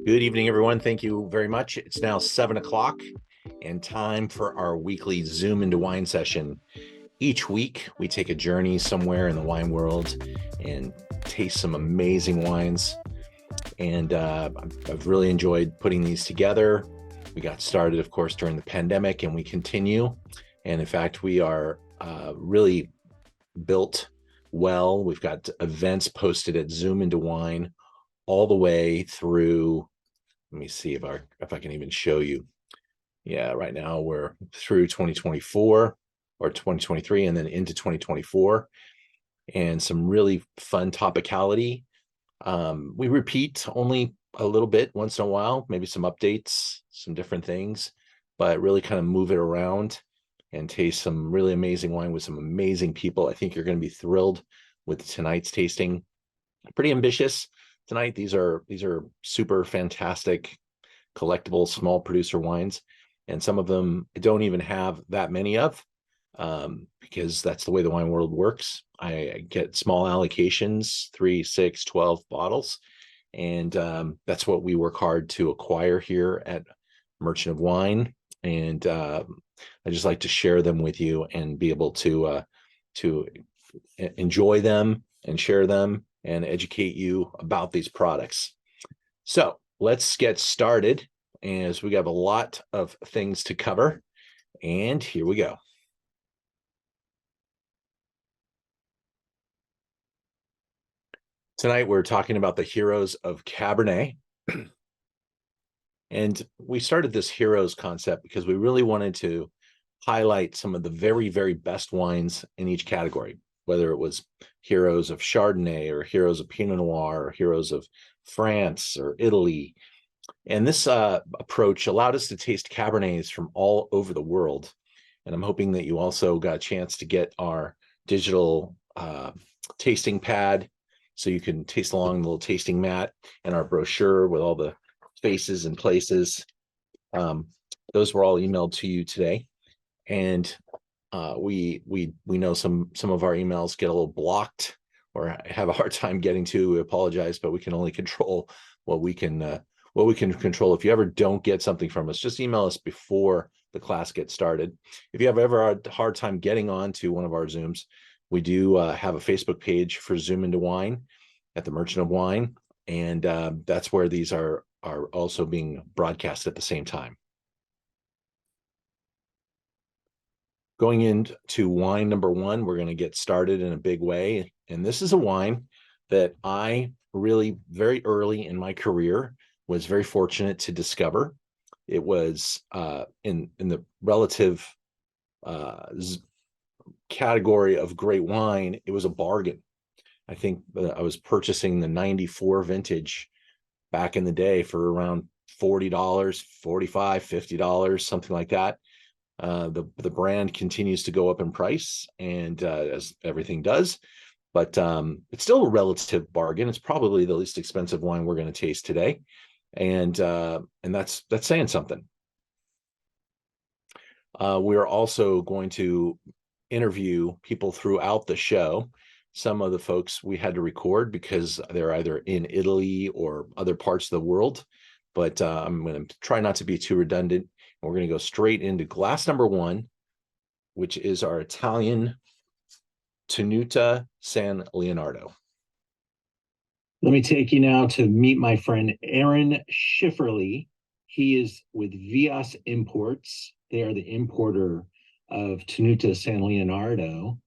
Good evening, everyone. Thank you very much. It's now 7 o'clock and time for our weekly Zoom into Wine session. Each week, we take a journey somewhere in the wine world and taste some amazing wines. And I've really enjoyed putting these together. We got started, of course, during the pandemic, and we continue. And in fact, we are really built well. We've got events posted at Zoom into Wine all the way through. Let me see if I can even show you. Yeah, right now we're through 2024 or 2023 and then into 2024, and some really fun topicality. We repeat only a little bit once in a while, maybe some updates, some different things, but really kind of move it around and taste some really amazing wine with some amazing people. I think you're going to be thrilled with tonight's tasting. Pretty ambitious tonight. These are super fantastic collectible small producer wines, and some of them I don't even have that many of, because that's the way the wine world works. I get small allocations, 3, 6, 12 bottles, and that's what we work hard to acquire here at Merchant of Wine. And I just like to share them with you and be able to enjoy them and share them and educate you about these products. So let's get started, as we have a lot of things to cover. And here we go. Tonight, we're talking about the heroes of Cabernet. And we started this heroes concept because we really wanted to highlight some of the very, very best wines in each category, whether it was heroes of Chardonnay or heroes of Pinot Noir or heroes of France or Italy. And this approach allowed us to taste Cabernets from all over the world. And I'm hoping that you also got a chance to get our digital tasting pad so you can taste along the little tasting mat, and our brochure with all the faces and places. Those were all emailed to you today. And we know some of our emails get a little blocked or have a hard time getting to. We apologize, but we can only control what we can control. If you ever don't get something from us, just email us before the class gets started. If you have ever a hard time getting on to one of our Zooms, we do have a Facebook page for Zoom into Wine at the Merchant of Wine, and that's where these are also being broadcast at the same time. Going into wine number one, we're going to get started in a big way. And this is a wine that I really, very early in my career, was very fortunate to discover. It was in the relative category of great wine, it was a bargain. I think I was purchasing the 94 vintage back in the day for around $40, $45, $50, something like that. The brand continues to go up in price, and as everything does, but it's still a relative bargain. It's probably the least expensive wine we're going to taste today, and that's saying something. We are also going to interview people throughout the show. Some of the folks we had to record because they're either in Italy or other parts of the world, but I'm going to try not to be too redundant. We're going to go straight into glass number one, which is our Italian Tenuta San Leonardo. Let me take you now to meet my friend Aaron Schifferly. He is with Vias Imports. They are the importer of Tenuta San Leonardo.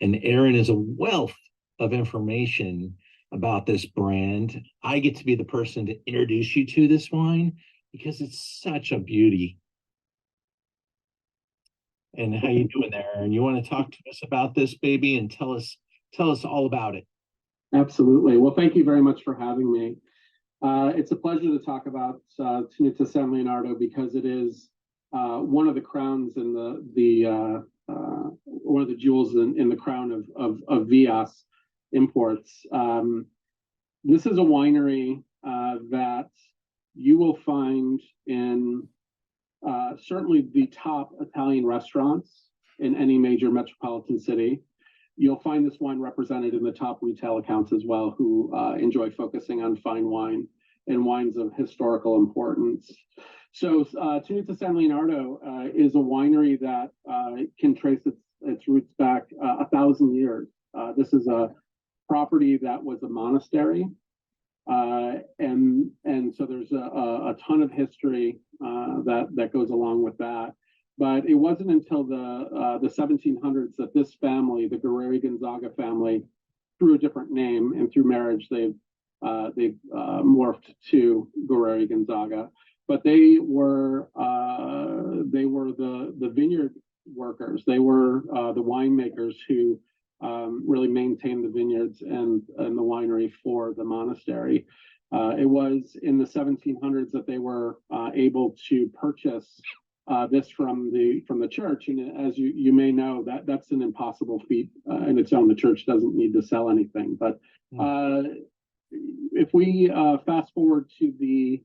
And Aaron is a wealth of information about this brand. I get to be the person to introduce you to this wine because it's such a beauty. And how you doing there, Aaron? You want to talk to us about this baby and tell us all about it? Absolutely. Well, thank you very much for having me. It's a pleasure to talk about Tenuta San Leonardo because it is one of the crowns and one of the jewels in the crown of Vias Imports. This is a winery that you will find in certainly the top Italian restaurants in any major metropolitan city. You'll find this wine represented in the top retail accounts as well, who enjoy focusing on fine wine. in wines of historical importance. So Tenuta San Leonardo is a winery that can trace its roots back 1,000 years. This is a property that was a monastery, and so there's a ton of history that goes along with that. But it wasn't until the 1700s that this family, the Guerreri Gonzaga family, through a different name and through marriage, they've morphed to Guerreri Gonzaga. But they were the vineyard workers. They were the winemakers who really maintained the vineyards and the winery for the monastery. It was in the 1700s that they were able to purchase this from the church, and as you may know, that's an impossible feat in its own. The church doesn't need to sell anything, but if we fast forward to the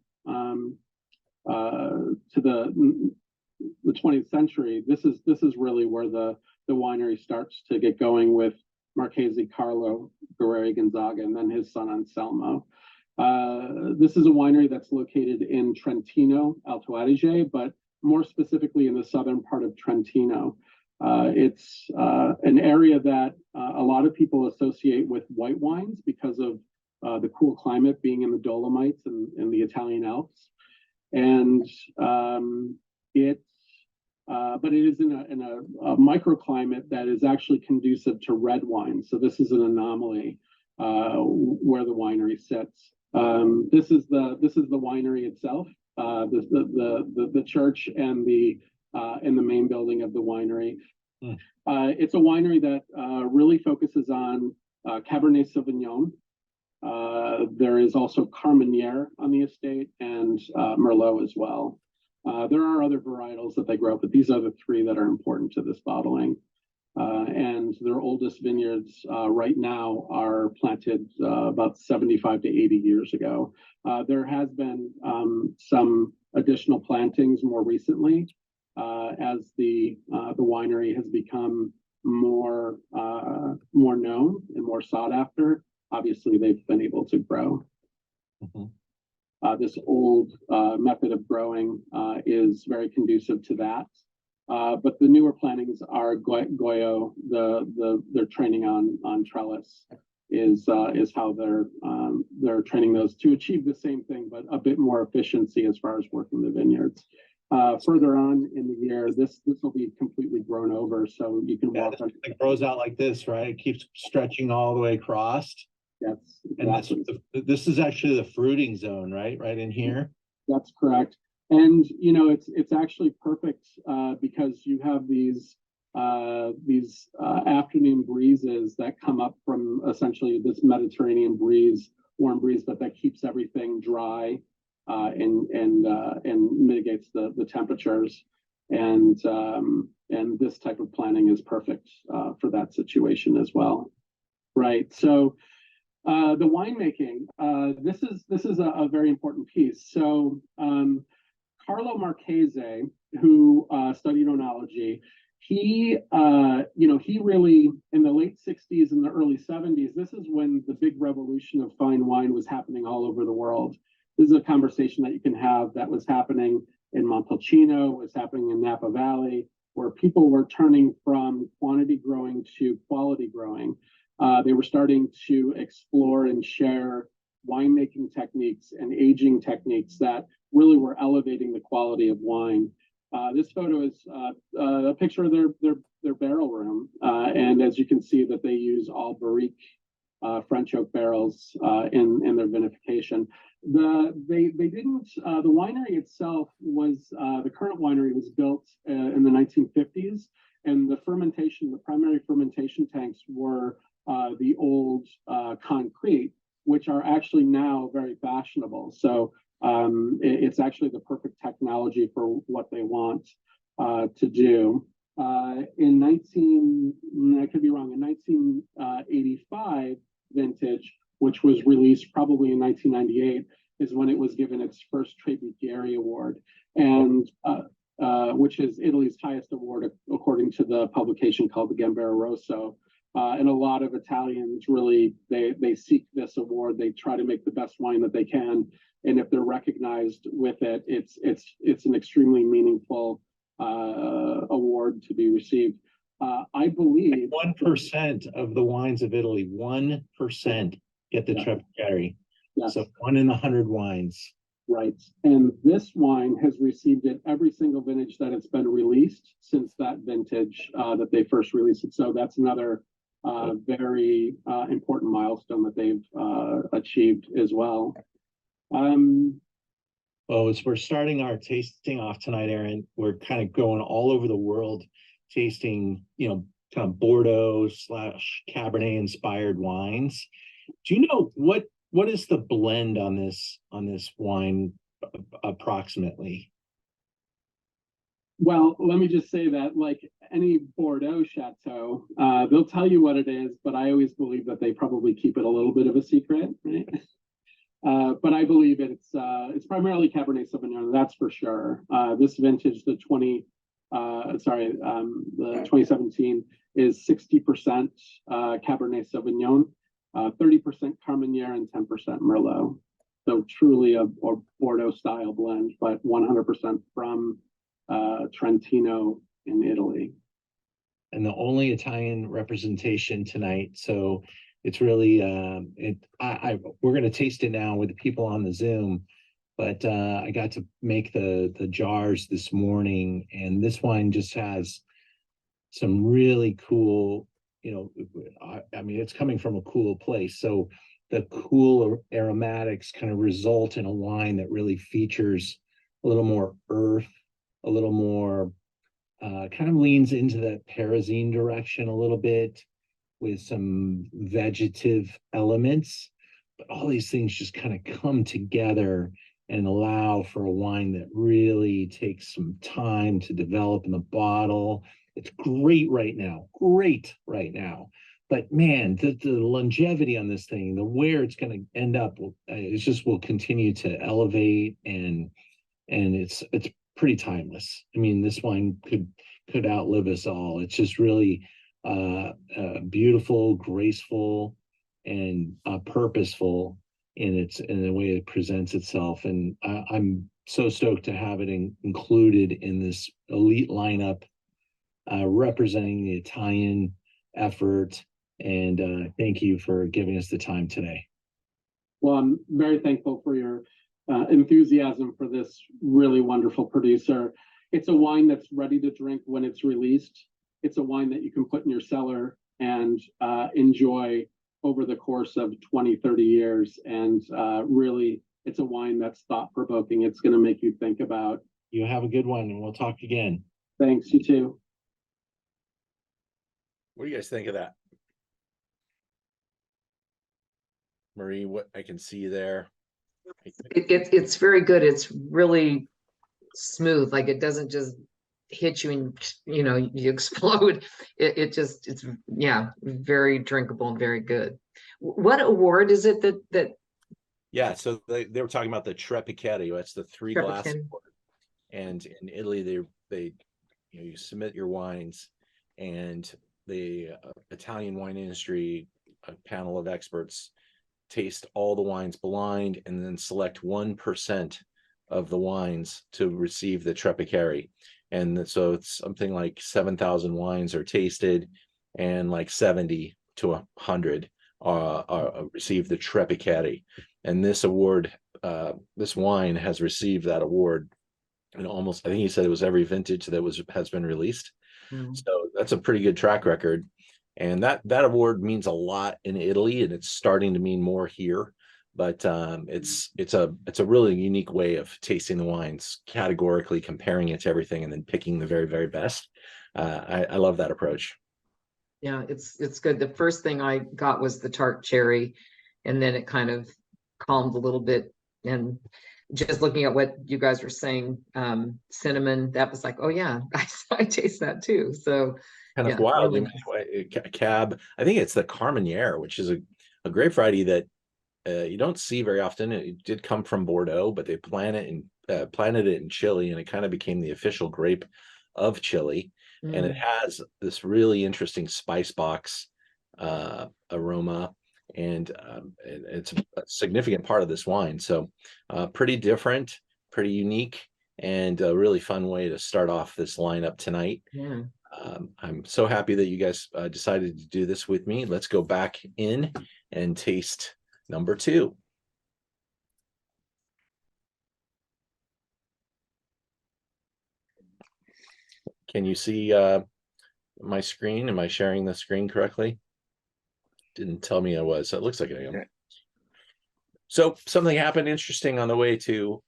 20th century, this is really where the winery starts to get going with Marchese Carlo Guerreri Gonzaga and then his son Anselmo. This is a winery that's located in Trentino, Alto Adige, but more specifically in the southern part of Trentino. It's an area that a lot of people associate with white wines because of the cool climate, being in the Dolomites and the Italian Alps. And but it is in a microclimate that is actually conducive to red wine. So this is an anomaly where the winery sits. This is the winery itself. The church and the main building of the winery. It's a winery that really focuses on Cabernet Sauvignon. There is also Carmenere on the estate and Merlot as well. There are other varietals that they grow, but these are the three that are important to this bottling. And their oldest vineyards right now are planted about 75 to 80 years ago. There has been some additional plantings more recently as the winery has become more known and more sought after. Obviously, they've been able to grow. This old method of growing is very conducive to that. But the newer plantings are Goyo. They're training on trellis is how they're training those to achieve the same thing, but a bit more efficiency as far as working the vineyards. Further on in the year, this will be completely grown over, so you can walk on. It grows out like this, right? It keeps stretching all the way across. Yes, exactly. And this is actually the fruiting zone, right in here. That's correct. And you know, it's actually perfect because you have these afternoon breezes that come up from essentially this Mediterranean breeze, warm breeze, but that keeps everything dry and mitigates the temperatures. And this type of planting is perfect for that situation as well. Right. So the winemaking, this is a very important piece. So Carlo Marchese, who studied oenology, he really, in the late 60s and the early 70s, this is when the big revolution of fine wine was happening all over the world. This is a conversation that you can have that was happening in Montalcino, was happening in Napa Valley, where people were turning from quantity growing to quality growing. They were starting to explore and share winemaking techniques and aging techniques that really were elevating the quality of wine. This photo is a picture of their barrel room, and as you can see, that they use all barrique French oak barrels in their vinification. The winery itself was the current winery was built in the 1950s, and the primary fermentation tanks were the old concrete, which are actually now very fashionable. So it's actually the perfect technology for what they want to do. In 1985 vintage, which was released probably in 1998, is when it was given its first Trebbieri Award, and which is Italy's highest award according to the publication called the Gambero Rosso. And a lot of Italians really, they seek this award. They try to make the best wine that they can. and if they're recognized with it, it's an extremely meaningful award to be received. I believe 1% of the wines of Italy, 1% get the Yeah. Tropicari. Yes. So 1 in 100 wines. Right. And this wine has received it every single vintage that it's been released since that vintage that they first released it. So that's another very important milestone that they've achieved as well. Well, as we're starting our tasting off tonight, Aaron, we're kind of going all over the world tasting, kind of Bordeaux / Cabernet inspired wines. Do you know what is the blend on this wine approximately? Well, let me just say that, like any Bordeaux chateau, they'll tell you what it is, but I always believe that they probably keep it a little bit of a secret, right? But I believe it's primarily Cabernet Sauvignon, that's for sure. This vintage, the 2017 is 60% Cabernet Sauvignon, 30% Carmenere, and 10% Merlot. So truly a Bordeaux style blend, but 100% from Trentino in Italy. And the only Italian representation tonight. So it's really we're going to taste it now with the people on the Zoom, but I got to make the jars this morning, and this wine just has some really cool, I mean, it's coming from a cool place. So the cool aromatics kind of result in a wine that really features a little more earth, a little more kind of leans into that Parisine direction a little bit with some vegetative elements. But all these things just kind of come together and allow for a wine that really takes some time to develop in the bottle. It's great right now. But man, the longevity on this thing, where it's going to end up, will continue to elevate, and it's pretty timeless. I mean, this wine could outlive us all. It's just really beautiful, graceful, and purposeful in the way it presents itself. And I'm so stoked to have it included in this elite lineup, representing the Italian effort. And thank you for giving us the time today. Well, I'm very thankful for your enthusiasm for this really wonderful producer. It's a wine that's ready to drink when it's released. It's a wine that you can put in your cellar and enjoy over the course of 20, 30 years. And really, it's a wine that's thought-provoking. It's going to make you think about. You have a good one, and we'll talk again. Thanks, you too. What do you guys think of that? Marie, what I can see there. It's very good. It's really smooth. Like, it doesn't just hit you and you explode. It's very drinkable and very good. What award is it that Yeah, so they were talking about the Tropicari. That's the 3 glass award. And in Italy, they you submit your wines, and the Italian wine industry, a panel of experts, taste all the wines blind and then select 1% of the wines to receive the Tropicari. And so it's something like 7,000 wines are tasted, and like 70 to 100 receive the Tropicari. And this award, this wine has received that award in almost, I think he said it was every vintage that has been released. So that's a pretty good track record. And that award means a lot in Italy, and it's starting to mean more here. But it's a really unique way of tasting the wines, categorically comparing it to everything and then picking the very, very best. I love that approach. Yeah, it's good. The first thing I got was the tart cherry, and then it kind of calmed a little bit. And just looking at what you guys were saying, cinnamon, that was like, oh yeah, I taste that too. So kind of wild. Cab, I think it's the Carmenere, which is a grape variety that you don't see very often. It did come from Bordeaux, but they planted it in Chile, and it kind of became the official grape of Chile. And it has this really interesting spice box aroma, and it's a significant part of this wine. So pretty different, pretty unique, and a really fun way to start off this lineup tonight. Yeah. I'm so happy that you guys decided to do this with me. Let's go back in and taste number 2. Can you see my screen? Am I sharing the screen correctly? Didn't tell me I was. It looks like I am. So something happened interesting on the way to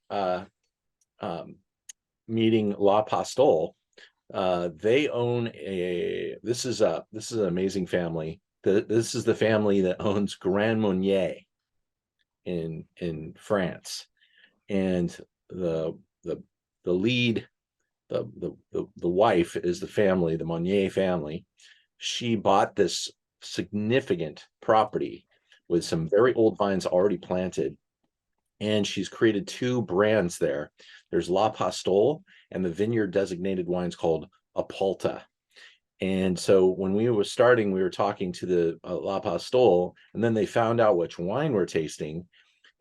meeting La Pastole. They own this is an amazing family. This is the family that owns Grand Marnier in France, and the lead, the wife is the Marnier family. She bought this significant property with some very old vines already planted, and she's created 2 brands there. There's La Pastole and the vineyard designated wines called Apalta. And so when we were starting, we were talking to the La Pastole, and then they found out which wine we're tasting,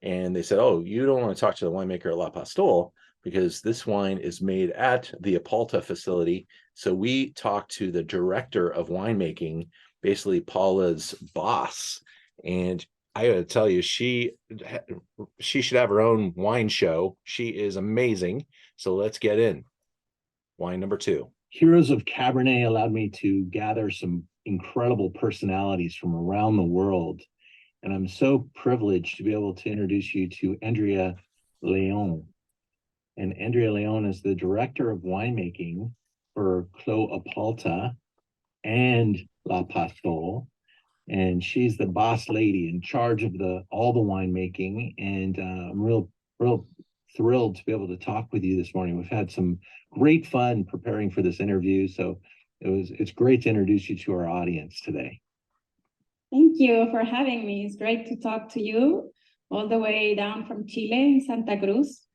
and they said, "Oh, you don't want to talk to the winemaker at La Pastole because this wine is made at the Apalta facility." So we talked to the director of winemaking, basically Paula's boss, and I gotta tell you, she should have her own wine show. She is amazing. So let's get in. Wine number 2. Heroes of Cabernet allowed me to gather some incredible personalities from around the world. And I'm so privileged to be able to introduce you to Andrea Leon. And Andrea Leon is the director of winemaking for Clos Apalta and La Pastole. And she's the boss lady in charge of all the winemaking. And I'm real thrilled to be able to talk with you this morning. We've had some great fun preparing for this interview. So it's great to introduce you to our audience today. Thank you for having me. It's great to talk to you all the way down from Chile in Santa Cruz,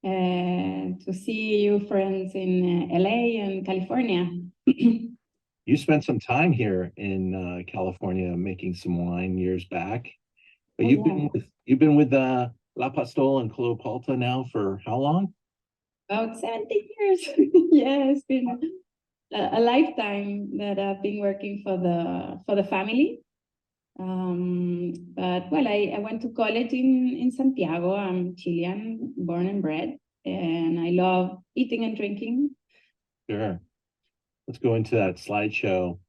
and to see you friends in LA and California. You spent some time here in California making some wine years back, but you've been with La Pastole and Clos Apalta now for how long? About 17 years. Yeah, it's been a lifetime that I've been working for the family. But well, I went to college in Santiago. I'm Chilean, born and bred, and I love eating and drinking. Sure. Let's go into that slideshow.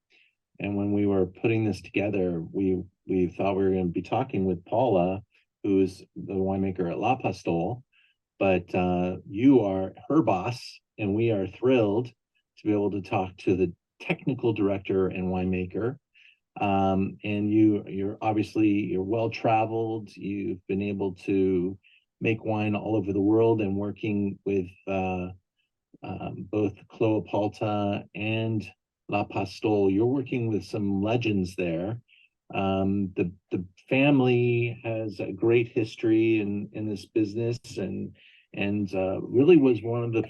And when we were putting this together, we thought we were going to be talking with Paula, who's the winemaker at La Pastole, but you are her boss, and we are thrilled to be able to talk to the technical director and winemaker. And you're obviously well-traveled. You've been able to make wine all over the world, and working with both Clos Apalta and La Pastole. You're working with some legends there. The family has a great history in this business, and really was one of the,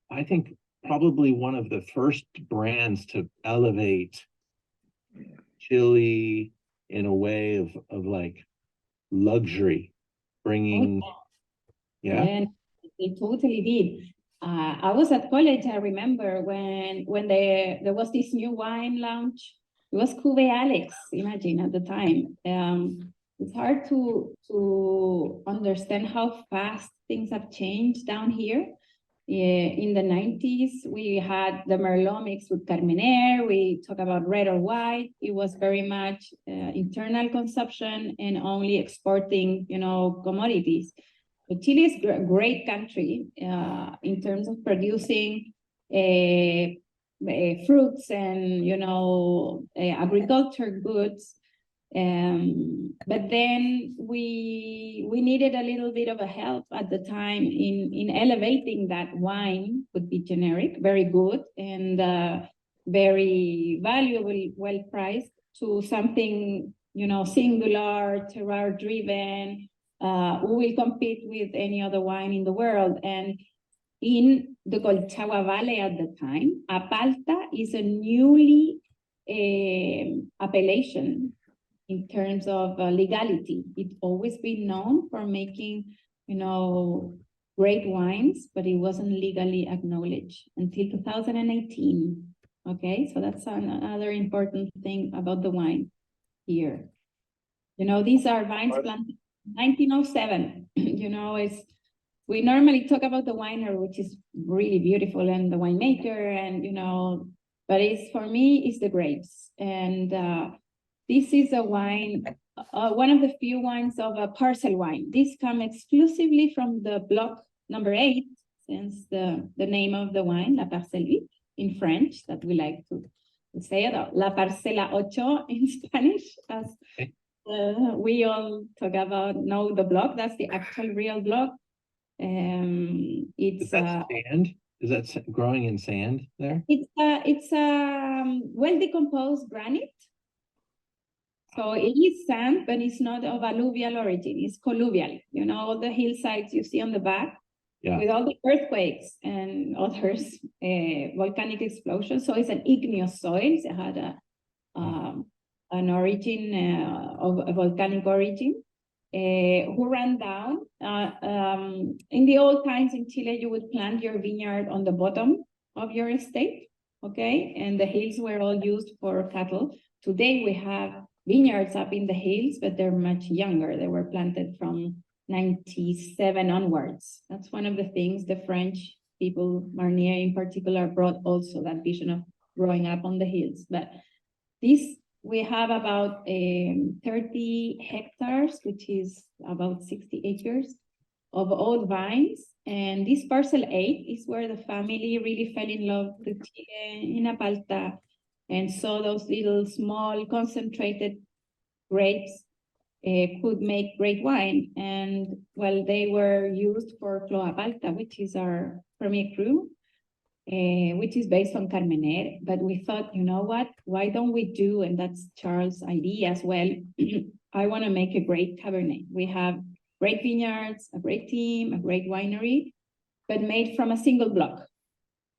I think, probably one of the first brands to elevate Chile in a way of like luxury, bringing, yeah. And they totally did. I was at college. I remember when there was this new wine launch. It was Cuvée Alex. Imagine at the time. It's hard to understand how fast things have changed down here. In the 90s, we had the Merlot mixed with Cabernet. We talk about red or white. It was very much internal consumption and only exporting, commodities. But Chile is a great country in terms of producing fruits and, agriculture goods. But then we needed a little bit of a help at the time in elevating that wine. Could be generic, very good, and very valuable, well priced, to something, singular, terroir driven, who will compete with any other wine in the world. And in the Colchagua Valley at the time, Apalta is a newly appellation in terms of legality. It's always been known for making, you know, great wines, but it wasn't legally acknowledged until 2018. Okay, so that's another important thing about the wine here. You know, these are vines planted in 1907. You know, we normally talk about the winery, which is really beautiful, and the winemaker, and you know, but for me, it's the grapes. And this is a wine, one of the few wines of a parcel wine. This comes exclusively from the block number 8, since the name of the wine, La Parcelle 8, in French, that we like to say it, La Parcela 8 in Spanish, as we all talk about, know the block. That's the actual real block. It's Is that sand? Is that growing in sand there? It's well decomposed granite. So it is sand, but it's not of alluvial origin. It's colluvial. You know, all the hillsides you see on the back, with all the earthquakes and others, volcanic explosions. So it's an igneous soil. It had an origin of a volcanic origin. Who ran down. In the old times in Chile, you would plant your vineyard on the bottom of your estate, okay? And the hills were all used for cattle. Today we have vineyards up in the hills, but they're much younger. They were planted from 97 onwards. That's one of the things the French people, Marnier in particular, brought also, that vision of growing up on the hills. But this, we have about 30 hectares, which is about 60 acres of old vines. And this parcel 8 is where the family really fell in love with Chile in Apalta and saw those little small concentrated grapes could make great wine. And well, they were used for Clos Apalta, which is our premier cru, which is based on Cabernet. But we thought, you know what, why don't we do, and that's Charles' idea as well, I want to make a great Cabernet. We have great vineyards, a great team, a great winery, but made from a single block.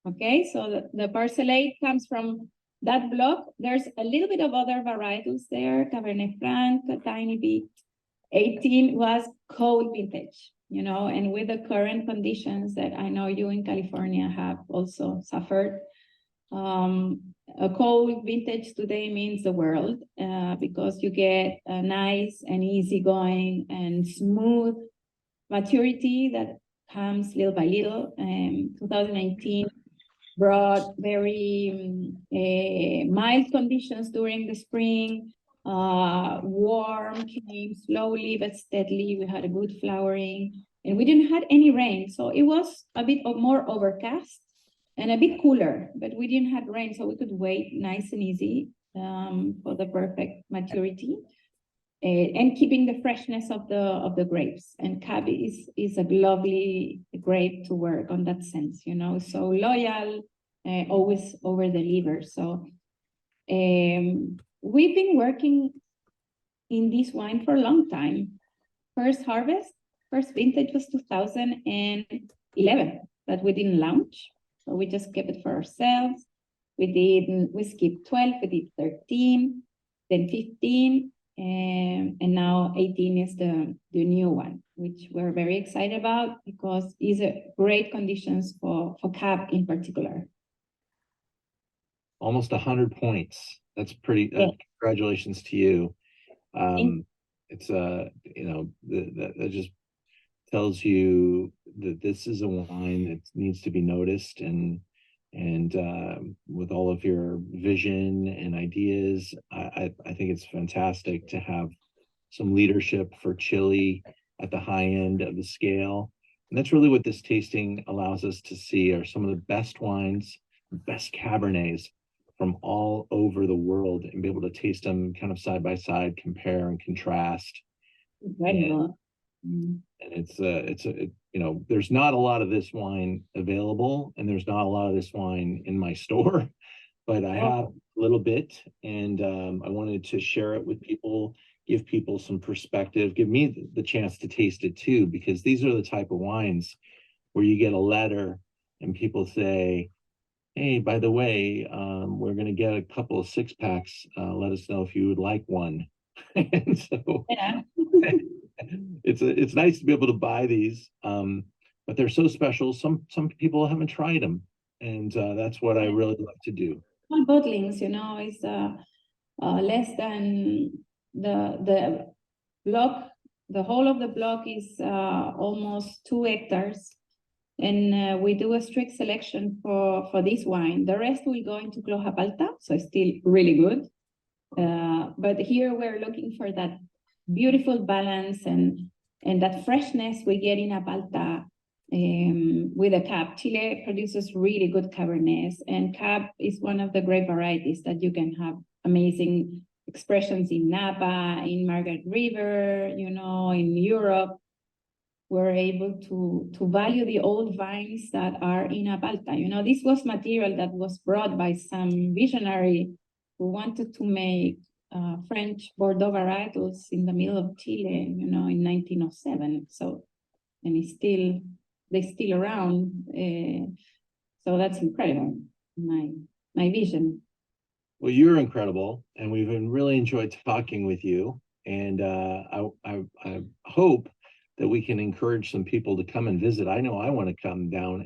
Okay, so the parcel 8 comes from that block. There's a little bit of other varietals there, Cabernet Franc, a tiny bit. 18 was cold vintage, you know, and with the current conditions that I know you in California have also suffered, a cold vintage today means the world, because you get a nice and easygoing and smooth maturity that comes little by little. 2019 brought very mild conditions during the spring. Warm came slowly but steadily. We had a good flowering, and we didn't have any rain, so it was a bit more overcast and a bit cooler, but we didn't have rain, so we could wait nice and easy for the perfect maturity, and keeping the freshness of the grapes. And Cab is a lovely grape to work on that sense, you know, so loyal, always over deliver. So we've been working in this wine for a long time. First vintage was 2011, that we didn't launch. So we just kept it for ourselves. We skipped 12, we did 13, then 15, and now 18 is the new one, which we're very excited about because it's a great conditions for Cab in particular. Almost 100 points. That's pretty, congratulations to you. It's you know, that just tells you that this is a wine that needs to be noticed, and with all of your vision and ideas, I think it's fantastic to have some leadership for Chile at the high end of the scale. And that's really what this tasting allows us to see, are some of the best wines, best Cabernets from all over the world, and be able to taste them kind of side by side, compare and contrast. And it's you know, there's not a lot of this wine available, and there's not a lot of this wine in my store, but I have a little bit, and I wanted to share it with people, give people some perspective, give me the chance to taste it too, because these are the type of wines where you get a letter and people say, hey, by the way, we're going to get a couple of 6-packs. Let us know if you would like one. And so Yeah. it's nice to be able to buy these, but they're so special. Some people haven't tried them, and that's what I really love to do. Small bottlings, is less than the block. The whole of the block is almost 2 hectares, and we do a strict selection for this wine. The rest will go into Cloja Palta, so it's still really good. But here we're looking for that beautiful balance and that freshness we get in a Palta with a Cab. Chile produces really good Cabernets, and Cab is one of the great varieties that you can have amazing expressions in Napa, in Margaret River, in Europe. We're able to value the old vines that are in a Palta. This was material that was brought by some visionary who wanted to make French Bordeaux varietals in the middle of Chile, in 1907. So, and they're still around. So that's incredible, my vision. Well, you're incredible, and we've been really enjoyed talking with you. And I hope that we can encourage some people to come and visit. I know I want to come down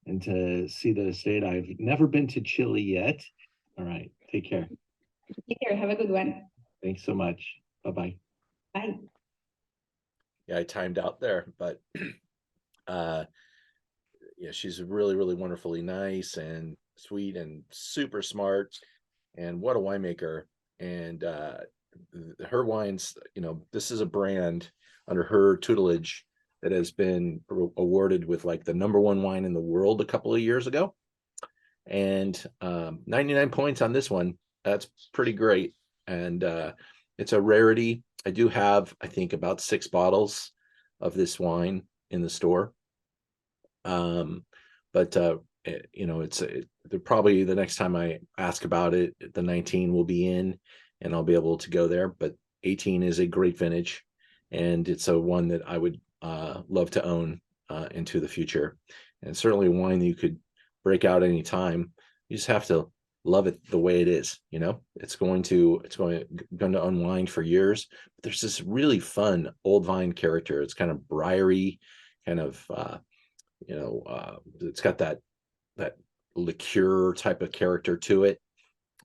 and to see the estate. I've never been to Chile yet. All right, take care. Take care. Have a good one. Thanks so much. Bye-bye. Bye. Yeah, I timed out there, but yeah, she's really, really wonderfully nice and sweet and super smart, and what a winemaker. And her wines, this is a brand under her tutelage that has been awarded with like the #1 wine in the world a couple of years ago, and 99 points on this one. That's pretty great. And it's a rarity. I do have, I think, about 6 bottles of this wine in the store. But they're probably, the next time I ask about it, the 19 will be in and I'll be able to go there. But 18 is a great vintage, and it's a one that I would love to own into the future, and certainly a wine that you could break out any time. You just have to love it the way it is. It's going to unwind for years, but there's this really fun old vine character. It's kind of briary, kind of it's got that liqueur type of character to it,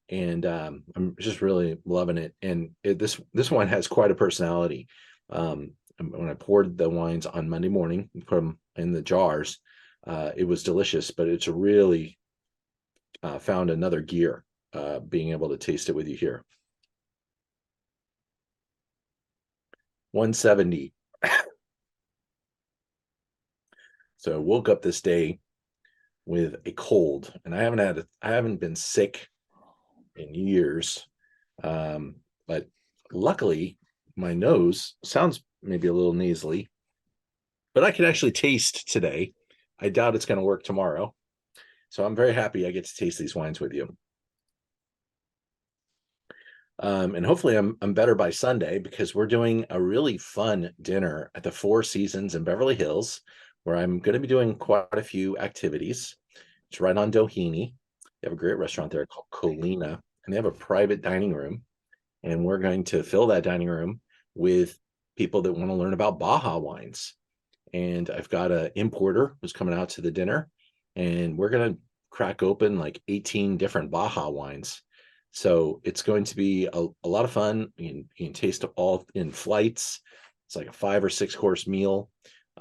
and I'm just really loving it. And this wine has quite a personality. When I poured the wines on Monday morning and put them in the jars, it was delicious, but it's really found another gear being able to taste it with you here. 170. So I woke up this day with a cold, and I haven't been sick in years, but luckily my nose sounds maybe a little nasally, but I can actually taste today. I doubt it's going to work tomorrow, so I'm very happy I get to taste these wines with you. And hopefully I'm better by Sunday, because we're doing a really fun dinner at the Four Seasons in Beverly Hills, where I'm going to be doing quite a few activities. It's right on Doheny. They have a great restaurant there called Colina, and they have a private dining room. And we're going to fill that dining room with people that want to learn about Baja wines. And I've got an importer who's coming out to the dinner, and we're going to crack open like 18 different Baja wines. So it's going to be a lot of fun. You can taste it all in flights. It's like a 5 or 6 course meal.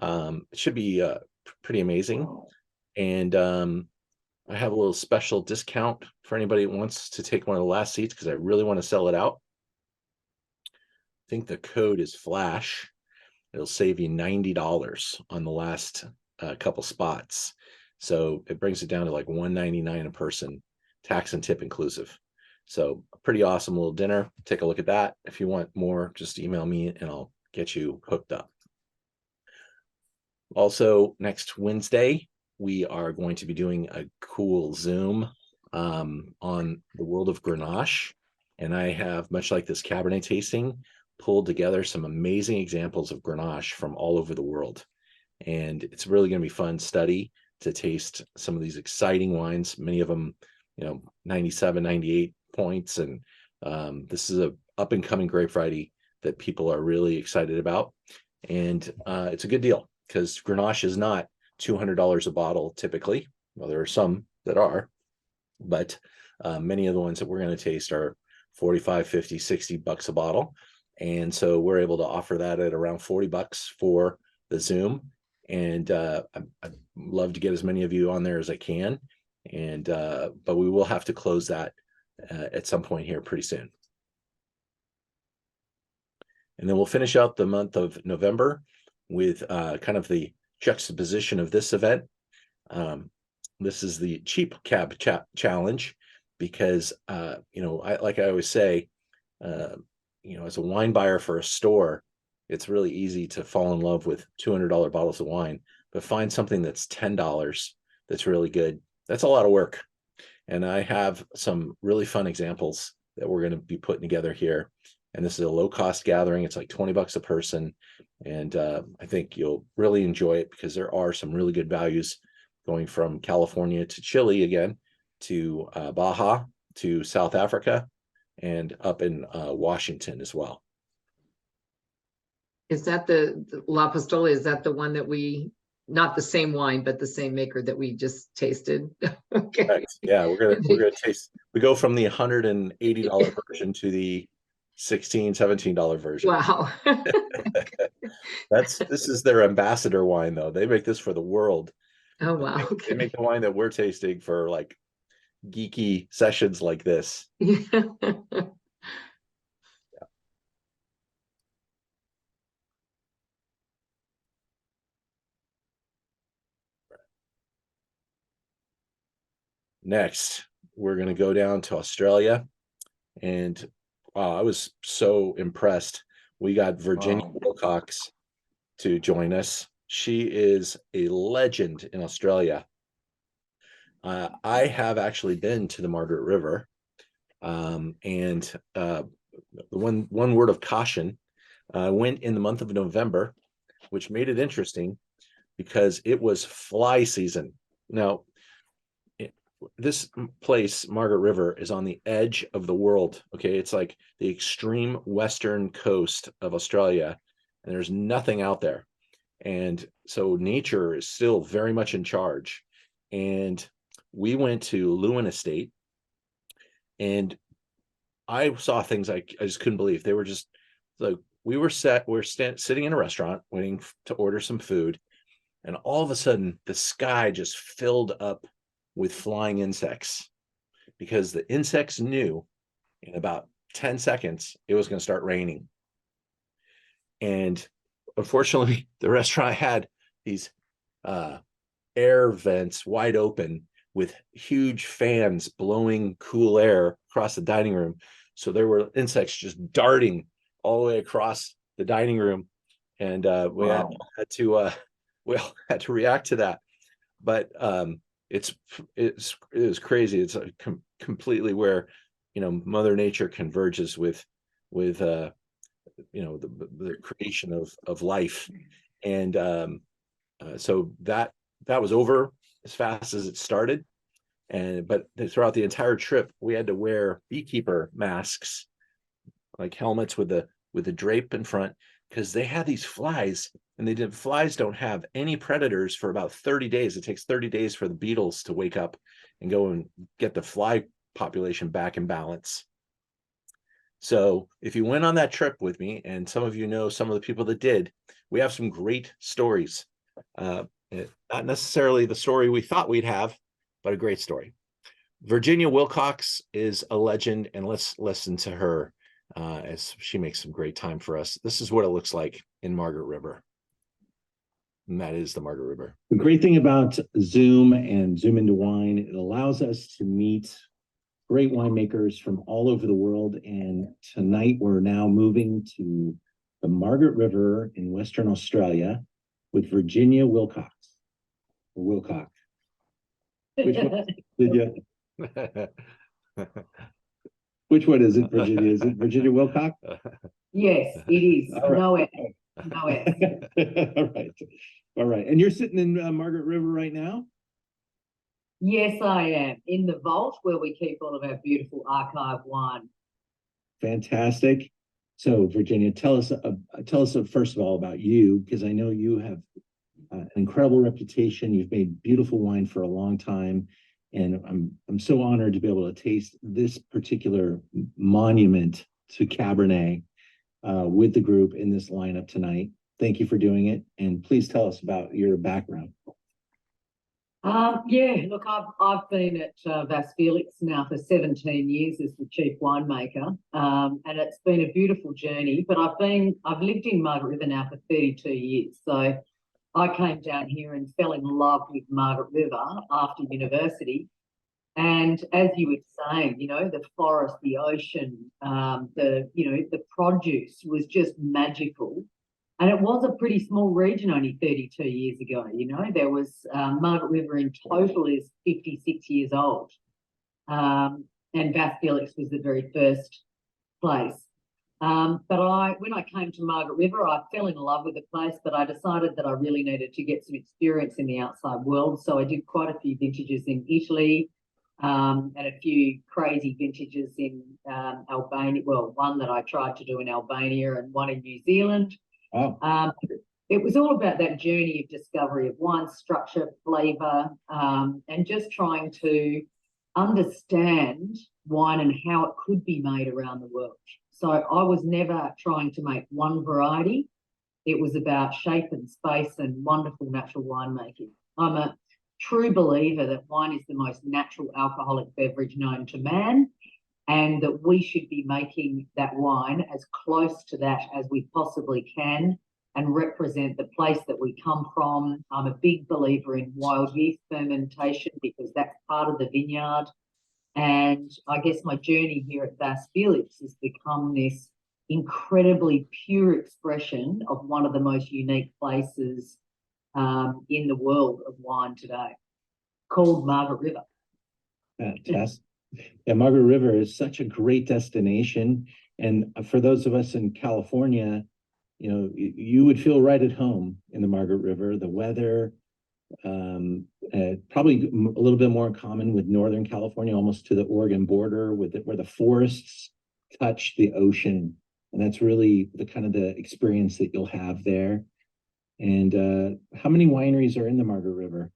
It should be pretty amazing. And I have a little special discount for anybody who wants to take one of the last seats, because I really want to sell it out. I think the code is FLASH. It'll save you $90 on the last couple spots. So it brings it down to like $199 a person, tax and tip inclusive. So a pretty awesome little dinner. Take a look at that. If you want more, just email me and I'll get you hooked up. Also, next Wednesday, we are going to be doing a cool Zoom on the world of Grenache. And I have, much like this Cabernet tasting, pulled together some amazing examples of Grenache from all over the world. And it's really going to be fun study to taste some of these exciting wines, many of them, 97, 98 points. And this is up and coming grape variety that people are really excited about. And it's a good deal because Grenache is not $200 a bottle typically. Well, there are some that are, but many of the ones that we're going to taste are 45, 50, 60 bucks a bottle. And so we're able to offer that at around 40 bucks for the Zoom. And I'd love to get as many of you on there as I can. And but we will have to close that at some point here pretty soon. And then we'll finish out the month of November with kind of the juxtaposition of this event. This is the cheap cab challenge because, you know, like I always say, you know, as a wine buyer for a store, it's really easy to fall in love with $200 bottles of wine, but find something that's $10 that's really good. That's a lot of work. And I have some really fun examples that we're going to be putting together here. And this is a low cost gathering. It's like 20 bucks a person. And I think you'll really enjoy it because there are some really good values going from California to Chile again, to Baja, to South Africa, and up in Washington as well. Is that the La Pistola? Is that the one that we, not the same wine, but the same maker that we just tasted? Okay. Correct. Yeah, we're gonna taste. We go from the $180 version to the $16, $17 version. Wow. This is their ambassador wine though. They make this for the world. Oh wow. They Okay. make the wine that we're tasting for like geeky sessions like this. Next, we're going to go down to Australia. And wow, I was so impressed. We got Virginia Wilcox to join us. She is a legend in Australia. I have actually been to the Margaret River. And one word of caution, I went in the month of November, which made it interesting because it was fly season. Now, this place, Margaret River, is on the edge of the world. Okay, it's like the extreme western coast of Australia, and there's nothing out there. And so nature is still very much in charge. And we went to Lewin Estate, and I saw things I just couldn't believe. They were just like, we're sitting in a restaurant waiting to order some food, and all of a sudden the sky just filled up with flying insects because the insects knew in about 10 seconds it was going to start raining. And unfortunately, the restaurant had these air vents wide open with huge fans blowing cool air across the dining room. So there were insects just darting all the way across the dining room. And we had to react to that. But it was crazy. It's completely where, you know, Mother Nature converges with you know, the creation of life. And so that was over as fast as it started. But throughout the entire trip, we had to wear beekeeper masks, like helmets with the drape in front, because they had these flies, and flies don't have any predators for about 30 days. It takes 30 days for the beetles to wake up and go and get the fly population back in balance. So if you went on that trip with me, and some of you know some of the people that did, we have some great stories. Not necessarily the story we thought we'd have, but a great story. Virginia Wilcox is a legend, and let's listen to her as she makes some great time for us. This is what it looks like in Margaret River. And that is the Margaret River. The great thing about Zoom and Zoom into Wine, it allows us to meet great winemakers from all over the world. And tonight we're now moving to the Margaret River in Western Australia with Virginia Wilcox. Wilcox. Which one did you? Which one is it, Virginia? Is it Virginia Wilcox? Yes, it is. All right. Know it. Know it. All right. All right. And you're sitting in Margaret River right now? Yes, I am. In the vault where we keep all of our beautiful archive wine. fantastic. So, Virginia, tell us first of all about you, because I know you have an incredible reputation. You've made beautiful wine for a long time, and I'm so honored to be able to taste this particular monument to Cabernet with the group in this lineup tonight. Thank you for doing it, and please tell us about your background. Yeah, look, I've been at Vas Felix now for 17 years as the chief winemaker, and it's been a beautiful journey. But I've lived in Margaret River now for 32 years, so I came down here and fell in love with Margaret River after university. And as you were saying, you know, the forest, the ocean, the produce was just magical. And it was a pretty small region only 32 years ago. You know, there was Margaret River in total is 56 years old. And Vas Felix was the very first place. But when I came to Margaret River, I fell in love with the place, but I decided that I really needed to get some experience in the outside world. So I did quite a few vintages in Italy, and a few crazy vintages in Albania. Well, one that I tried to do in Albania and one in New Zealand. Oh. It was all about that journey of discovery of wine structure, flavour, and just trying to understand wine and how it could be made around the world. So I was never trying to make one variety. It was about shape and space and wonderful natural winemaking. I'm a true believer that wine is the most natural alcoholic beverage known to man, and that we should be making that wine as close to that as we possibly can and represent the place that we come from. I'm a big believer in wild yeast fermentation because that's part of the vineyard. And I guess my journey here at Vas Felix has become this incredibly pure expression of one of the most unique places in the world of wine today, called Margaret River. Fantastic. Yeah, Margaret River is such a great destination. And for those of us in California, you know, you would feel right at home in the Margaret River. The weather, probably a little bit more in common with Northern California, almost to the Oregon border, where the forests touch the ocean. And that's really the kind of the experience that you'll have there. And how many wineries are in the Margaret River?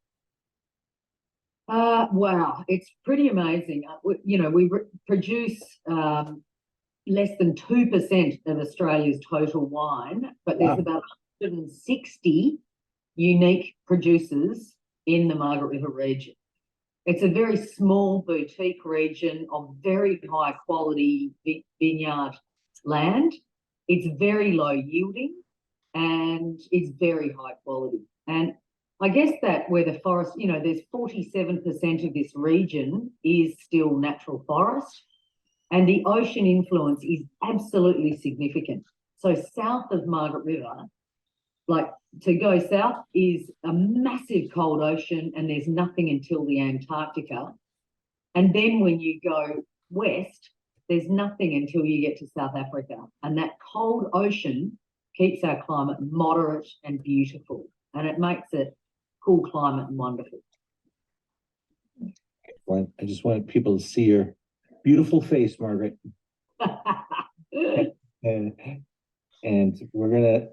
Wow, it's pretty amazing. We produce less than 2% of Australia's total wine, but there's about 160 unique producers in the Margaret River region. It's a very small boutique region of very high quality vineyard land. It's very low yielding and it's very high quality. And I guess that where the forest, you know, there's 47% of this region is still natural forest, and the ocean influence is absolutely significant. So south of Margaret River, like to go south is a massive cold ocean and there's nothing until the Antarctica. And then when you go west, there's nothing until you get to South Africa. And that cold ocean keeps our climate moderate and beautiful, and it makes it cool climate and wonderful. Well, I just want people to see your beautiful face, Margaret. And we're gonna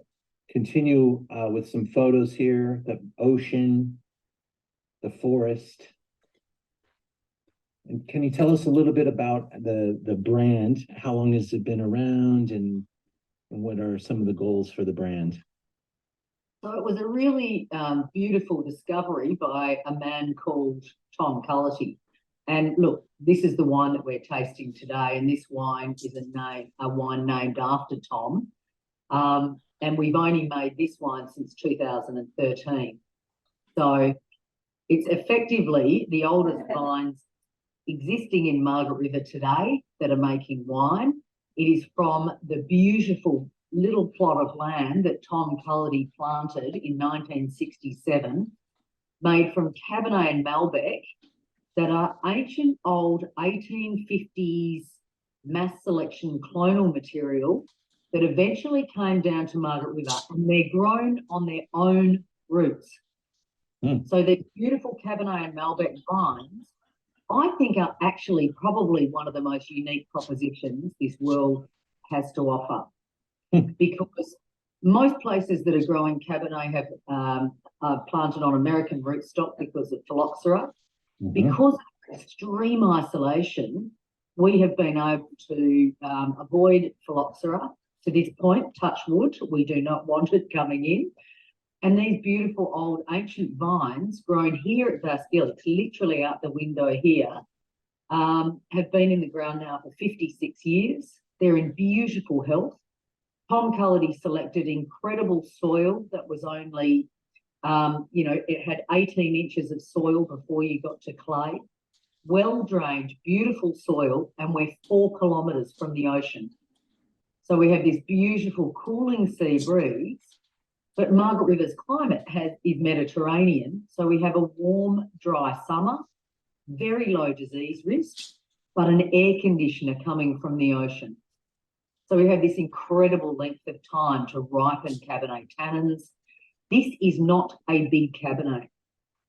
continue with some photos here. The ocean, the forest. And can you tell us a little bit about the brand? How long has it been around, and what are some of the goals for the brand? So it was a really beautiful discovery by a man called Tom Cullity. And look, this is the wine that we're tasting today, and this wine is a wine named after Tom. And we've only made this wine since 2013. So it's effectively the oldest vines existing in Margaret River today that are making wine. It is from the beautiful little plot of land that Tom Cullity planted in 1967, made from Cabernet and Malbec, that are ancient old 1850s mass selection clonal material that eventually came down to Margaret River, and they're grown on their own roots. So they're beautiful Cabernet and Malbec vines I think are actually probably one of the most unique propositions this world has to offer. Because most places that are growing Cabernet have are planted on American rootstock because of phylloxera. Because of extreme isolation, we have been able to avoid phylloxera to this point. Touch wood, we do not want it coming in. And these beautiful old ancient vines grown here at Bastille, it's literally out the window here, have been in the ground now for 56 years. They're in beautiful health. Tom Cullity selected incredible soil that was only, it had 18 inches of soil before you got to clay. Well-drained, beautiful soil, and we're 4 kilometres from the ocean. So we have this beautiful cooling sea breeze, but Margaret River's climate is Mediterranean. So we have a warm, dry summer, very low disease risk, but an air conditioner coming from the ocean. So we have this incredible length of time to ripen Cabernet tannins. This is not a big Cabernet.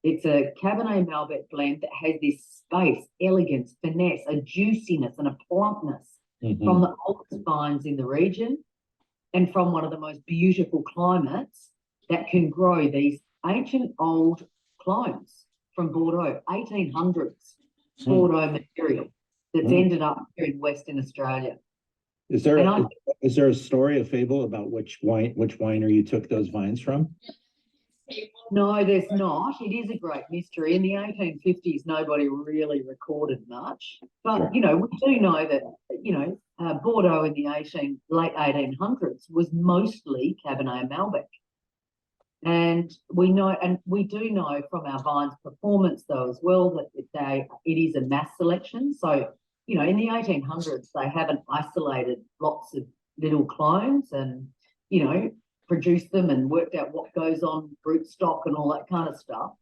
It's a Cabernet Malbec blend that has this space, elegance, finesse, a juiciness and a plumpness from the oldest vines in the region and from one of the most beautiful climates that can grow these ancient old clones from Bordeaux, 1800s Bordeaux material that's ended up here in Western Australia. Is there a story, a fable about which winery you took those vines from? No, there's not. It is a great mystery. In the 1850s, nobody really recorded much. But, we do know that, Bordeaux in the late 1800s was mostly Cabernet Malbec. And we do know from our vines' performance, though, as well, that it is a mass selection. So, in the 1800s, they haven't isolated lots of little clones and, produced them and worked out what goes on rootstock and all that kind of stuff.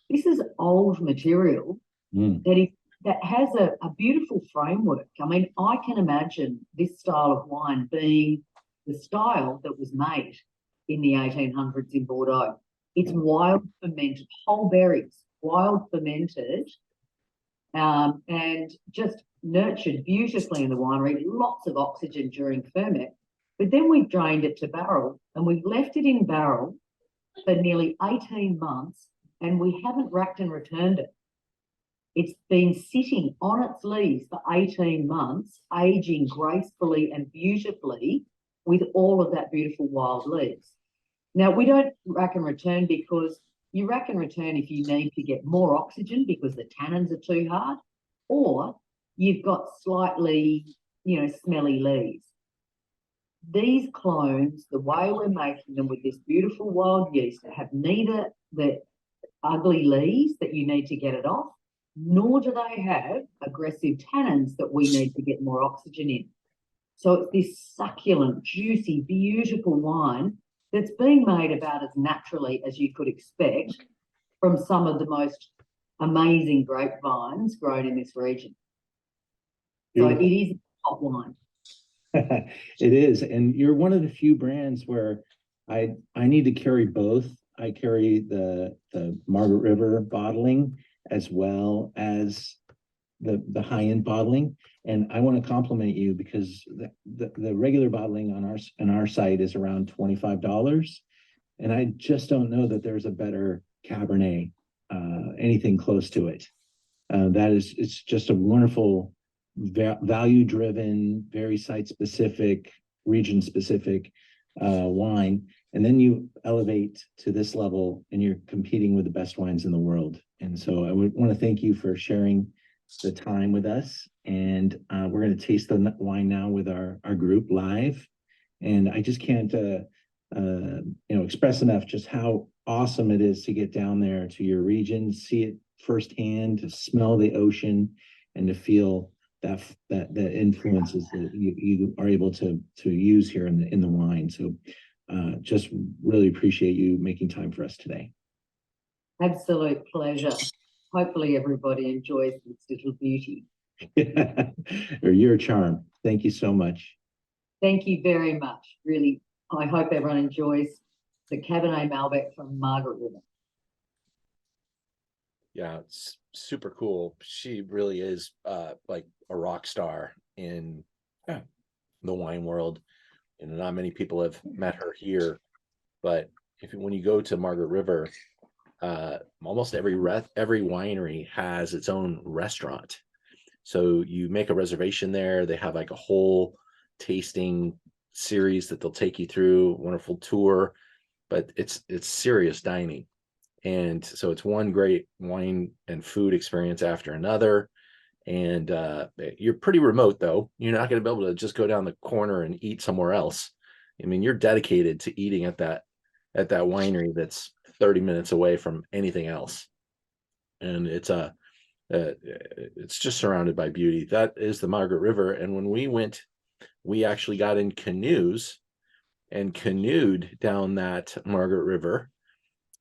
This is old material that has a beautiful framework. I mean, I can imagine this style of wine being the style that was made in the 1800s in Bordeaux. It's wild fermented, whole berries, wild fermented, and just nurtured beautifully in the winery, lots of oxygen during ferment. But then we've drained it to barrel and we've left it in barrel for nearly 18 months and we haven't racked and returned it. It's been sitting on its leaves for 18 months, aging gracefully and beautifully with all of that beautiful wild leaves. Now, we don't rack and return because you rack and return if you need to get more oxygen because the tannins are too hard, or you've got slightly, smelly leaves. These clones, the way we're making them with this beautiful wild yeast, have neither the ugly leaves that you need to get it off, nor do they have aggressive tannins that we need to get more oxygen in. So it's this succulent, juicy, beautiful wine that's being made about as naturally as you could expect from some of the most amazing grapevines grown in this region. Beautiful. So it is a top wine. It is, and you're one of the few brands where I need to carry both. I carry the Margaret River bottling as well as the high-end bottling, and I want to compliment you because the regular bottling on our site is around $25, and I just don't know that there's a better Cabernet, anything close to it. It's just a wonderful, value-driven, very site-specific, region-specific wine, and then you elevate to this level and you're competing with the best wines in the world. And so I would want to thank you for sharing the time with us, and we're going to taste the wine now with our group live, and I just can't express enough just how awesome it is to get down there to your region, see it firsthand, to smell the ocean, and to feel the influences that you are able to use here in the wine. So just really appreciate you making time for us today. Absolute pleasure. Hopefully everybody enjoys this little beauty. Or your charm. Thank you so much. Thank you very much. Really, I hope everyone enjoys the Cabernet Malbec from Margaret River. Yeah, it's super cool. She really is like a rock star in the wine world. And not many people have met her here, but when you go to Margaret River, almost every winery has its own restaurant. So you make a reservation there. They have like a whole tasting series that they'll take you through, wonderful tour, but it's serious dining. And so it's one great wine and food experience after another. And you're pretty remote, though. You're not going to be able to just go down the corner and eat somewhere else. I mean, you're dedicated to eating at that winery that's 30 minutes away from anything else. And it's just surrounded by beauty. That is the Margaret River. And when we went, we actually got in canoes and canoed down that Margaret River.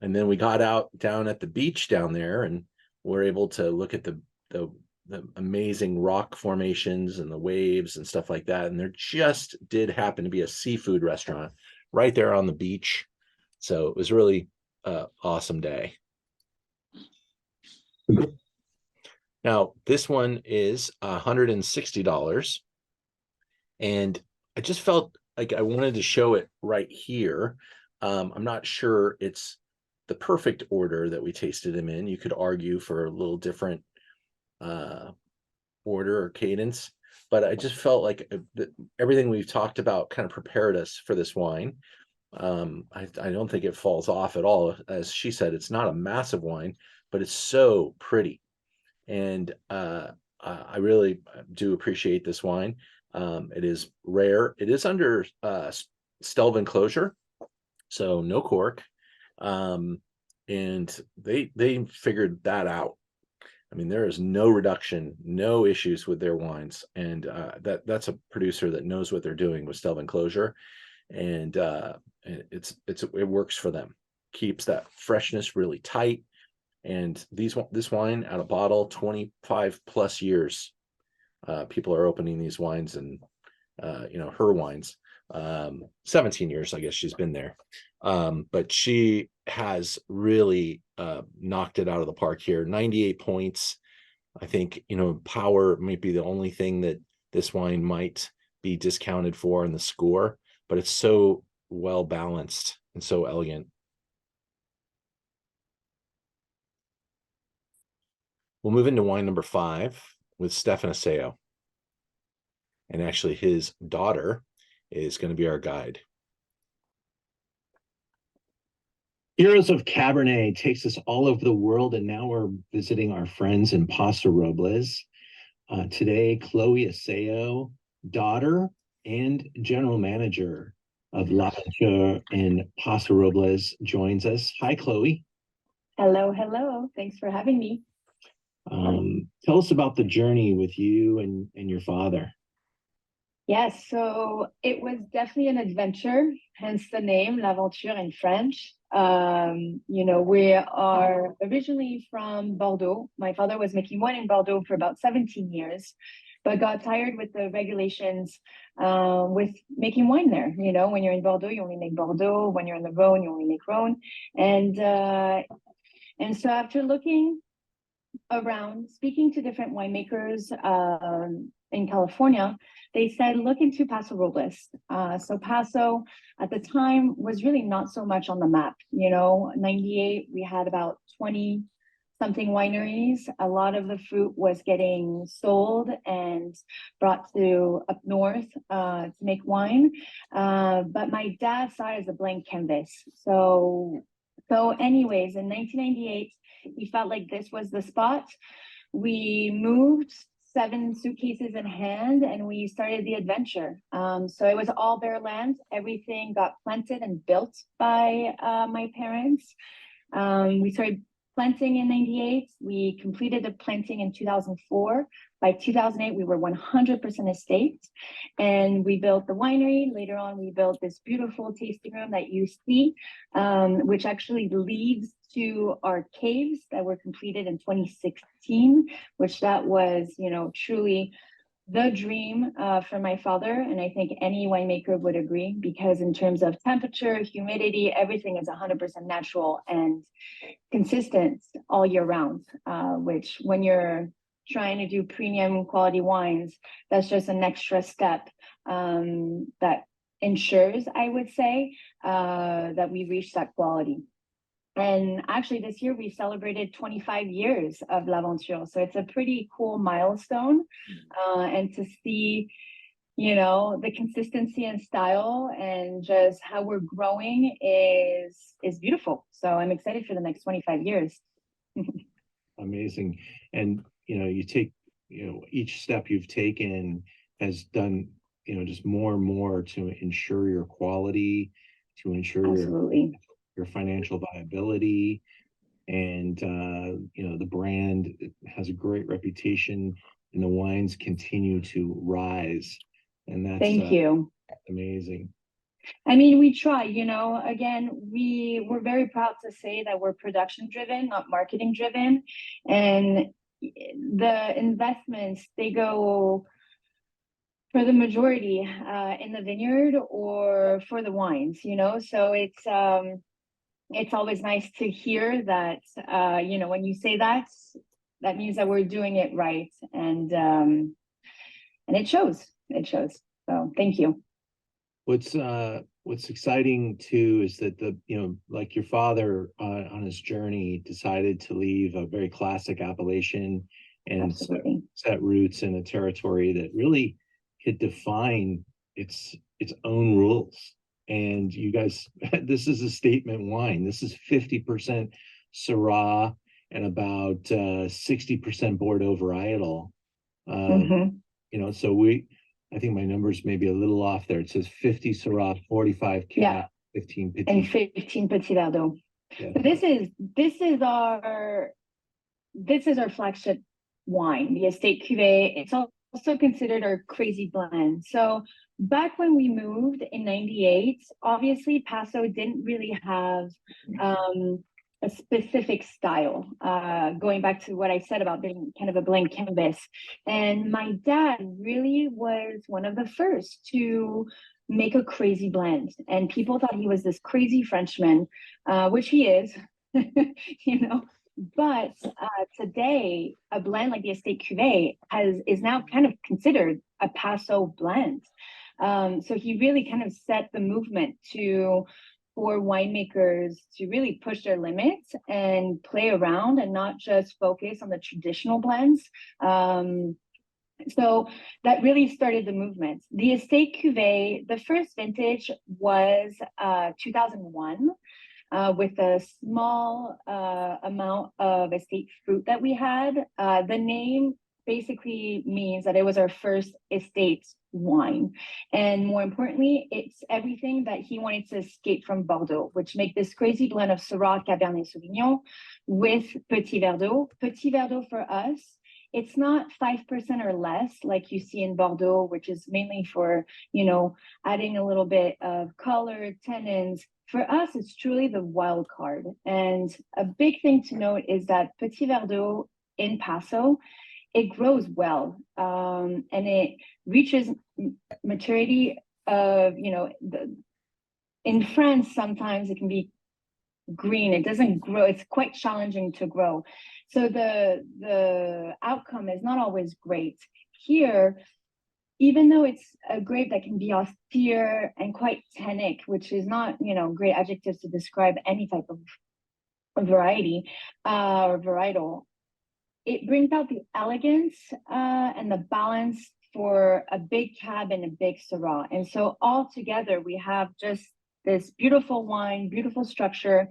And then we got out down at the beach down there and were able to look at the amazing rock formations and the waves and stuff like that. And there just did happen to be a seafood restaurant right there on the beach. So it was really awesome day. Now, this one is $160. And I just felt like I wanted to show it right here. I'm not sure it's the perfect order that we tasted them in. You could argue for a little different order or cadence, but I just felt like everything we've talked about kind of prepared us for this wine. I don't think it falls off at all. As she said, it's not a massive wine, but it's so pretty. And I really do appreciate this wine. It is rare. It is under Stelvin closure, so no cork. And they figured that out. I mean, there is no reduction, no issues with their wines, and that's a producer that knows what they're doing with Stelvin closure, and it works for them. Keeps that freshness really tight, and this wine out of bottle, 25 plus years. People are opening these wines, and her wines. 17 years, I guess she's been there, but she has really knocked it out of the park here. 98 points. I think power might be the only thing that this wine might be discounted for in the score, but it's so well balanced and so elegant. We'll move into wine number 5 with Stefan Aseo, and actually his daughter is going to be our guide. Heroes of Cabernet takes us all over the world, and now we're visiting our friends in Paso Robles. Today, Chloe Aseo, daughter and general manager of L'Aventure in Paso Robles, joins us. Hi, Chloe. Hello, hello. Thanks for having me. Tell us about the journey with you and your father. Yes, so it was definitely an adventure, hence the name, L'Aventure in French. We are originally from Bordeaux. My father was making wine in Bordeaux for about 17 years, but got tired with the regulations with making wine there. When you're in Bordeaux, you only make Bordeaux. When you're in the Rhone, you only make Rhone. And so after looking around, speaking to different winemakers in California, they said, look into Paso Robles. So Paso at the time was really not so much on the map. 98, we had about 20 something wineries. A lot of the fruit was getting sold and brought to up north to make wine. But my dad saw it as a blank canvas. So anyways, in 1998, we felt like this was the spot. We moved 7 suitcases in hand and we started the adventure. So it was all bare land. Everything got planted and built by my parents. We started planting in 98. We completed the planting in 2004. By 2008, we were 100% estate, and we built the winery. Later on, we built this beautiful tasting room that you see, which actually leads to our caves that were completed in 2016, which that was, truly the dream for my father, and I think any winemaker would agree, because in terms of temperature, humidity, everything is 100% natural and consistent all year round, which when you're trying to do premium quality wines, that's just an extra step that ensures, I would say, that we reach that quality. And actually this year we celebrated 25 years of L'Aventure. So it's a pretty cool milestone. And to see, you know, the consistency and style and just how we're growing is beautiful. So I'm excited for the next 25 years. Amazing. And, you know, you take, you know, each step you've taken has done, you know, just more and more to ensure your quality, to ensure Absolutely. your financial viability. And, you know, the brand has a great reputation and the wines continue to rise. And that's Thank you. amazing. I mean, we try, you know, again, we're very proud to say that we're production driven, not marketing driven. And the investments, they go for the majority in the vineyard or for the wines, you know, so it's always nice to hear that, you know, when you say that, that means that we're doing it right. And it shows. So thank you. What's exciting too is that the, you know, like your father on his journey decided to leave a very classic appellation and set roots in a territory that really could define its own rules. And you guys, this is a statement wine. This is 50% Syrah and about 60% Bordeaux varietal. You know, so I think my numbers may be a little off there. It says 50 Syrah, 45 Cab, 15 Petit. And 15 Petit Verdot. Yeah. So this is our flagship wine, the Estate Cuvée. It's also considered our crazy blend. So back when we moved in 98, obviously Paso didn't really have a specific style, going back to what I said about being kind of a blank canvas. And my dad really was one of the first to make a crazy blend. And people thought he was this crazy Frenchman, which he is, you know. But today, a blend like the Estate Cuvée is now kind of considered a Paso blend. So he really kind of set the movement for winemakers to really push their limits and play around and not just focus on the traditional blends. So that really started the movement. The Estate Cuvée, the first vintage was 2001. With a small amount of estate fruit that we had. The name basically means that it was our first estate wine. And more importantly, it's everything that he wanted to escape from Bordeaux, which make this crazy blend of Syrah, Cabernet Sauvignon with Petit Verdot. Petit Verdot for us, it's not 5% or less like you see in Bordeaux, which is mainly for, you know, adding a little bit of color, tannins. For us, it's truly the wild card. And a big thing to note is that Petit Verdot in Paso, it grows well, and it reaches maturity of, you know, in France, sometimes it can be green. It doesn't grow. It's quite challenging to grow. So the outcome is not always great. Here, even though it's a grape that can be austere and quite tannic, which is not, you know, great adjectives to describe any type of variety or varietal, it brings out the elegance and the balance for a big Cab and a big Syrah. And so all together, we have just this beautiful wine, beautiful structure.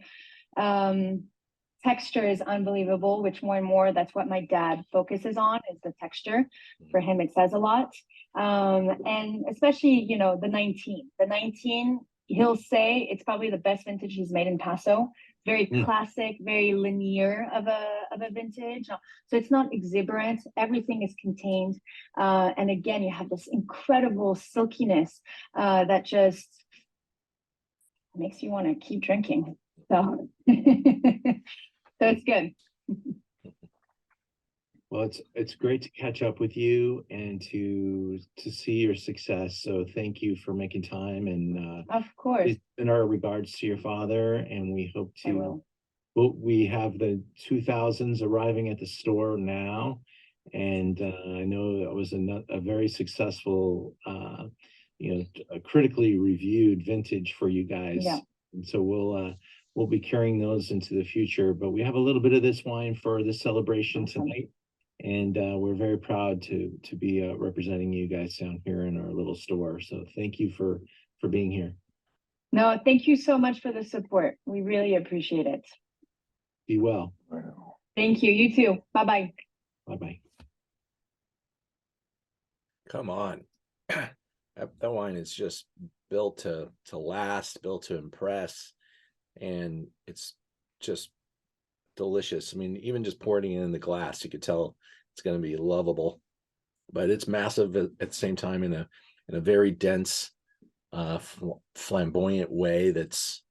Texture is unbelievable, which more and more, that's what my dad focuses on, is the texture. For him, it says a lot. And especially, you know, the 19, he'll say it's probably the best vintage he's made in Paso. Very classic, very linear of a vintage. So it's not exuberant. Everything is contained. And again, you have this incredible silkiness that just makes you want to keep drinking. So, so it's good. Well, it's great to catch up with you and to see your success. So thank you for making time, and Of course, please send our regards to your father, and we hope I to. will. Well, we have the 2000s arriving at the store now, and I know that was a very successful, a critically reviewed vintage for you guys. Yeah. And so we'll be carrying those into the future. But we have a little bit of this wine for this celebration Awesome. tonight, and we're very proud to be representing you guys down here in our little store. So thank you for being here. No, thank you so much for the support. We really appreciate it. Be well. Thank you. You too. Bye-bye. Bye-bye. Come on. That wine is just built to last, built to impress, and it's just delicious. I mean, even just pouring it in the glass, you could tell it's going to be lovable, but it's massive at the same time in a very dense, flamboyant way. That's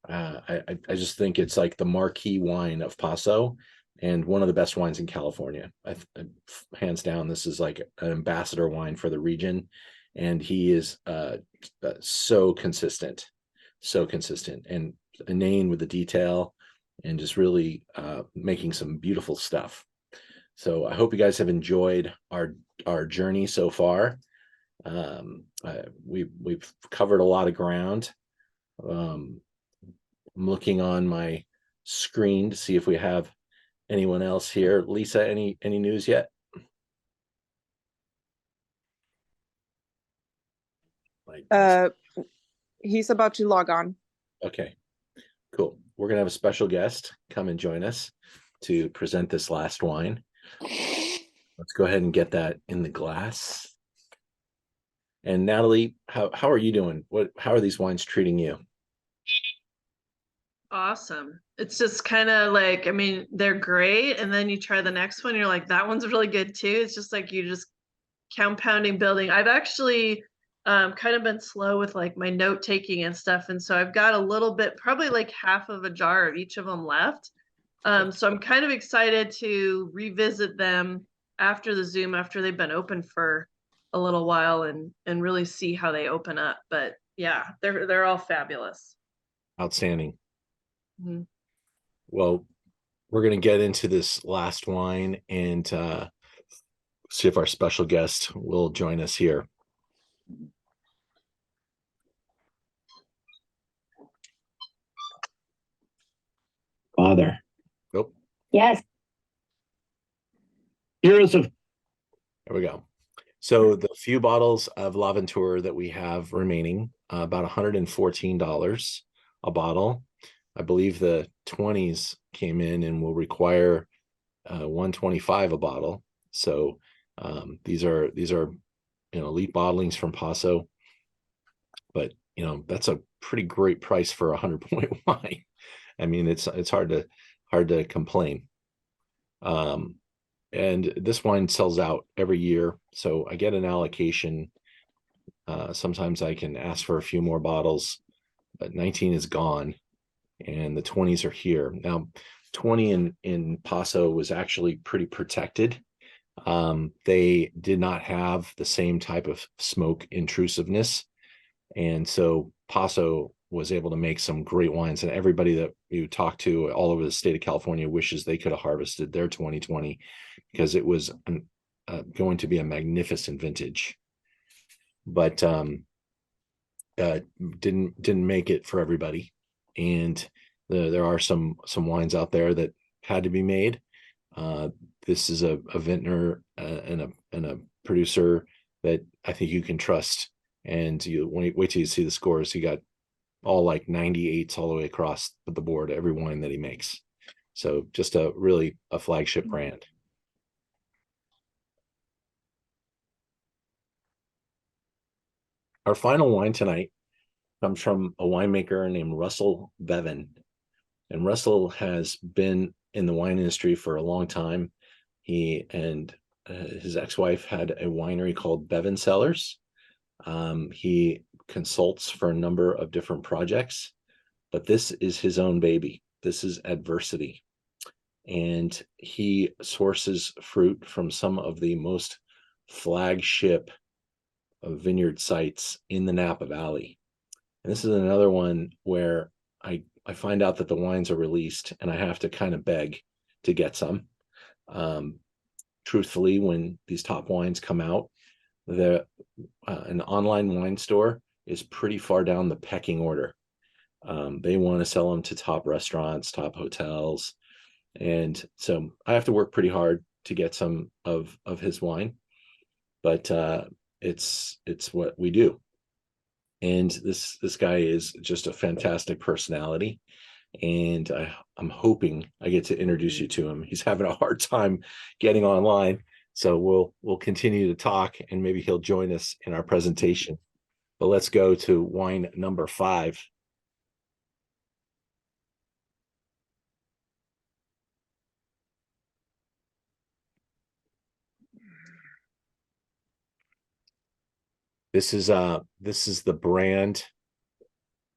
I just think it's like the marquee wine of Paso, and one of the best wines in California. Hands down, this is like an ambassador wine for the region, and he is so consistent, and inane with the detail, and just really making some beautiful stuff. So I hope you guys have enjoyed our journey so far. We've covered a lot of ground. I'm looking on my screen to see if we have anyone else here. Lisa, any news yet? He's about to log on. Okay, cool. We're gonna have a special guest come and join us to present this last wine. Let's go ahead and get that in the glass. And Natalie, how are you doing? How are these wines treating you? Awesome. It's just kind of like, I mean, they're great. And then you try the next one, you're like, that one's really good too. It's just like you just compounding, building. I've actually kind of been slow with like my note taking and stuff. And so I've got a little bit, probably like half of a jar of each of them left. So I'm kind of excited to revisit them after the Zoom, after they've been open for a little while, and really see how they open up. But yeah, they're all fabulous. Outstanding. Mm-hmm. Well, we're going to get into this last wine and see if our special guest will join us here. Father. Nope. Yes. Heroes of. There we go. So the few bottles of L'Aventure that we have remaining, about $114 a bottle. I believe the 20s came in and will require $125 a bottle. So these are elite bottlings from Paso, but that's a pretty great price for 100-point wine. I mean, it's hard to complain. And this wine sells out every year, so I get an allocation. Sometimes I can ask for a few more bottles, but 19 is gone, and the 20s are here. Now, 20 in Paso was actually pretty protected. They did not have the same type of smoke intrusiveness, and so Paso was able to make some great wines, and everybody that you talk to all over the state of California wishes they could have harvested their 2020, because it was going to be a magnificent vintage, but didn't make it for everybody. And there are some wines out there that had to be made. This is a vintner and a producer that I think you can trust. And wait till you see the scores. He got all like 98s all the way across the board, every wine that he makes. So just a flagship brand. Our final wine tonight comes from a winemaker named Russell Bevan. And Russell has been in the wine industry for a long time. He and his ex-wife had a winery called Bevan Cellars. He consults for a number of different projects, but this is his own baby. This is Adversity. and he sources fruit from some of the most flagship vineyard sites in the Napa Valley. And this is another one where I find out that the wines are released and I have to kind of beg to get some. Truthfully, when these top wines come out, an online wine store is pretty far down the pecking order. They want to sell them to top restaurants, top hotels. And so I have to work pretty hard to get some of his wine, but it's what we do. And this guy is just a fantastic personality, and I'm hoping I get to introduce you to him. He's having a hard time getting online, so we'll continue to talk, and maybe he'll join us in our presentation. But let's go to wine number 5. This is the brand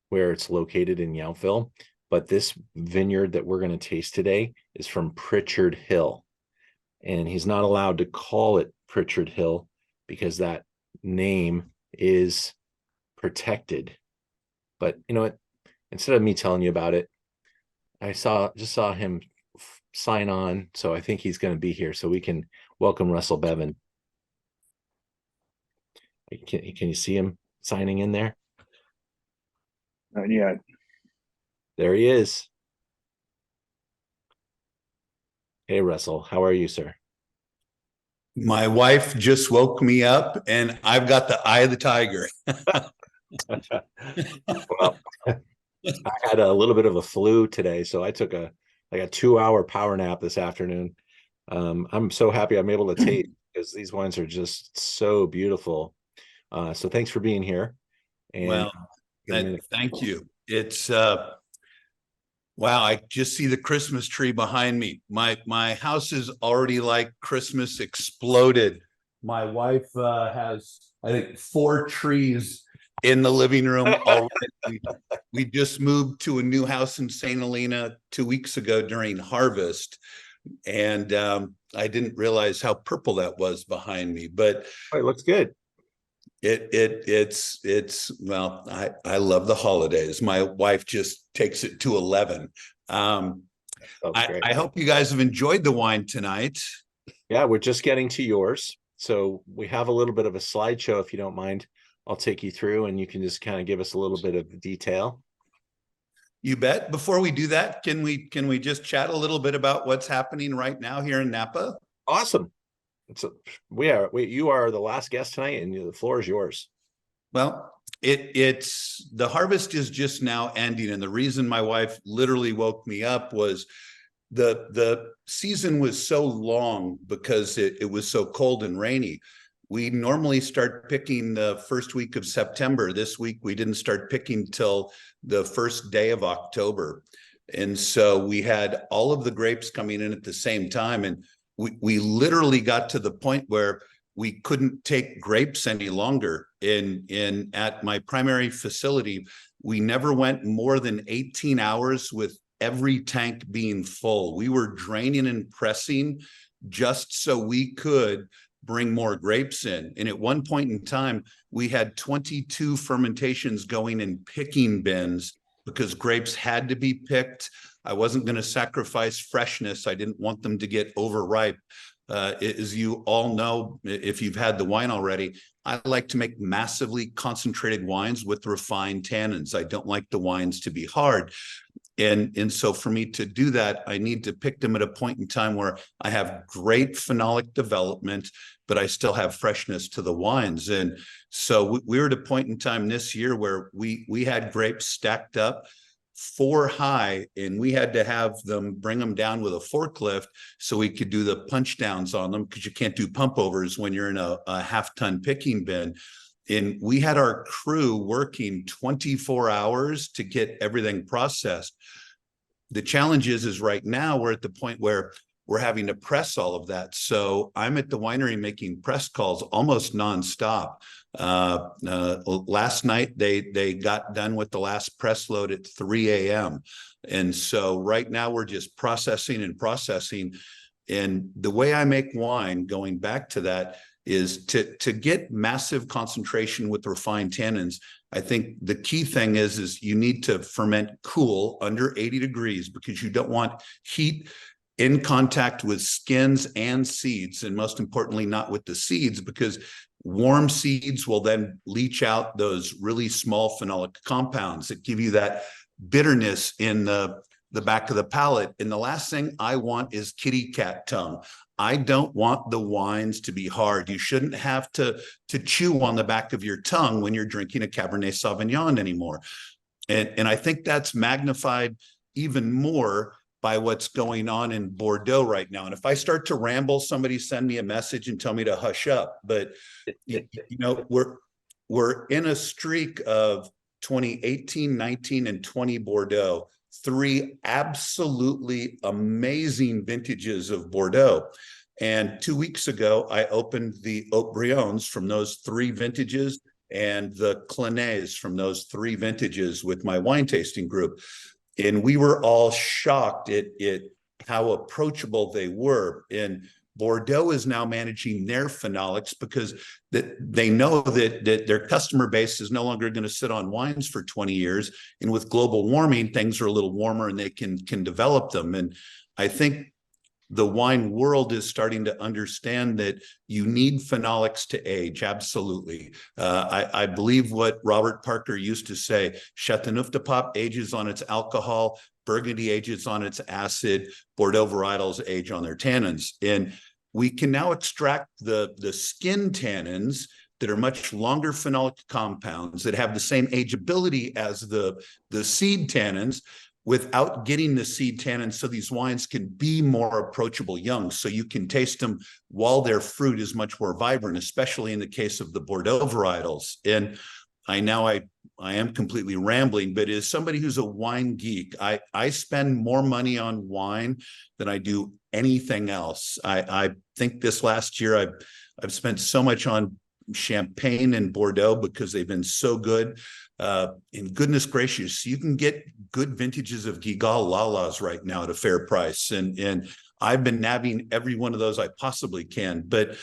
where it's located in Yountville, but this vineyard that we're going to taste today is from Pritchard Hill, and he's not allowed to call it Pritchard Hill because that name is protected. But you know what? Instead of me telling you about it, I just saw him sign on, so I think he's going to be here, so we can welcome Russell Bevan. Can you see him signing in there? Not yet. There he is. Hey, Russell, how are you, sir? My wife just woke me up and I've got the eye of the tiger. Well, I had a little bit of a flu today, so I took a 2-hour power nap this afternoon. I'm so happy I'm able to taste because these wines are just so beautiful. So thanks for being here. And well, thank you. It's wow, I just see the Christmas tree behind me. My house is already like Christmas exploded. My wife has, I think, 4 trees in the living room already. We just moved to a new house in St. Helena 2 weeks ago during harvest, and I didn't realize how purple that was behind me, but it looks good. It's well, I love the holidays. My wife just takes it to 11. I hope you guys have enjoyed the wine tonight. Yeah, we're just getting to yours. So we have a little bit of a slideshow, if you don't mind. I'll take you through and you can just kind of give us a little bit of detail. You bet. Before we do that, can we just chat a little bit about what's happening right now here in Napa? Awesome. You are the last guest tonight, and the floor is yours. Well, it's the harvest is just now ending, and the reason my wife literally woke me up was the season was so long because it was so cold and rainy. We normally start picking the first week of September. This week we didn't start picking till the first day of October, and so we had all of the grapes coming in at the same time, and we literally got to the point where we couldn't take grapes any longer. At my primary facility, we never went more than 18 hours with every tank being full. We were draining and pressing just so we could bring more grapes in. And at one point in time, we had 22 fermentations going in picking bins because grapes had to be picked. I wasn't going to sacrifice freshness. I didn't want them to get overripe. As you all know, if you've had the wine already, I like to make massively concentrated wines with refined tannins. I don't like the wines to be hard. And so for me to do that, I need to pick them at a point in time where I have great phenolic development, but I still have freshness to the wines. And so we were at a point in time this year where we had grapes stacked up 4 high, and we had to have them bring them down with a forklift so we could do the punch downs on them, because you can't do pump overs when you're in a 1/2-ton picking bin. And we had our crew working 24 hours to get everything processed. The challenge is right now we're at the point where we're having to press all of that. So I'm at the winery making press calls almost nonstop. Last night they got done with the last press load at 3 a.m. And so right now we're just processing and processing. And the way I make wine, going back to that, is to get massive concentration with refined tannins. I think the key thing is you need to ferment cool under 80 degrees, because you don't want heat in contact with skins and seeds, and most importantly, not with the seeds, because warm seeds will then leach out those really small phenolic compounds that give you that bitterness in the back of the palate. And the last thing I want is kitty cat tongue. I don't want the wines to be hard. You shouldn't have to chew on the back of your tongue when you're drinking a Cabernet Sauvignon anymore. And I think that's magnified even more by what's going on in Bordeaux right now. And if I start to ramble, somebody send me a message and tell me to hush up. But you know, we're in a streak of 2018, 19, and 20 Bordeaux, 3 absolutely amazing vintages of Bordeaux. And 2 weeks ago, I opened the Haut-Brions from those 3 vintages and the Clanés from those 3 vintages with my wine tasting group. And we were all shocked at how approachable they were. And Bordeaux is now managing their phenolics because they know that their customer base is no longer going to sit on wines for 20 years. And with global warming, things are a little warmer and they can develop them. And I think the wine world is starting to understand that you need phenolics to age. Absolutely. I believe what Robert Parker used to say: Châteauneuf-du-Pape ages on its alcohol, Burgundy ages on its acid, Bordeaux varietals age on their tannins. And we can now extract the skin tannins that are much longer phenolic compounds that have the same ageability as the seed tannins, without getting the seed tannins, so these wines can be more approachable young. So you can taste them while their fruit is much more vibrant, especially in the case of the Bordeaux varietals. And I am completely rambling, but as somebody who's a wine geek, I spend more money on wine than I do anything else. I think this last year I've spent so much on Champagne and Bordeaux because they've been so good. And goodness gracious, you can get good vintages of Guigal Lalas right now at a fair price. And I've been nabbing every one of those I possibly can. But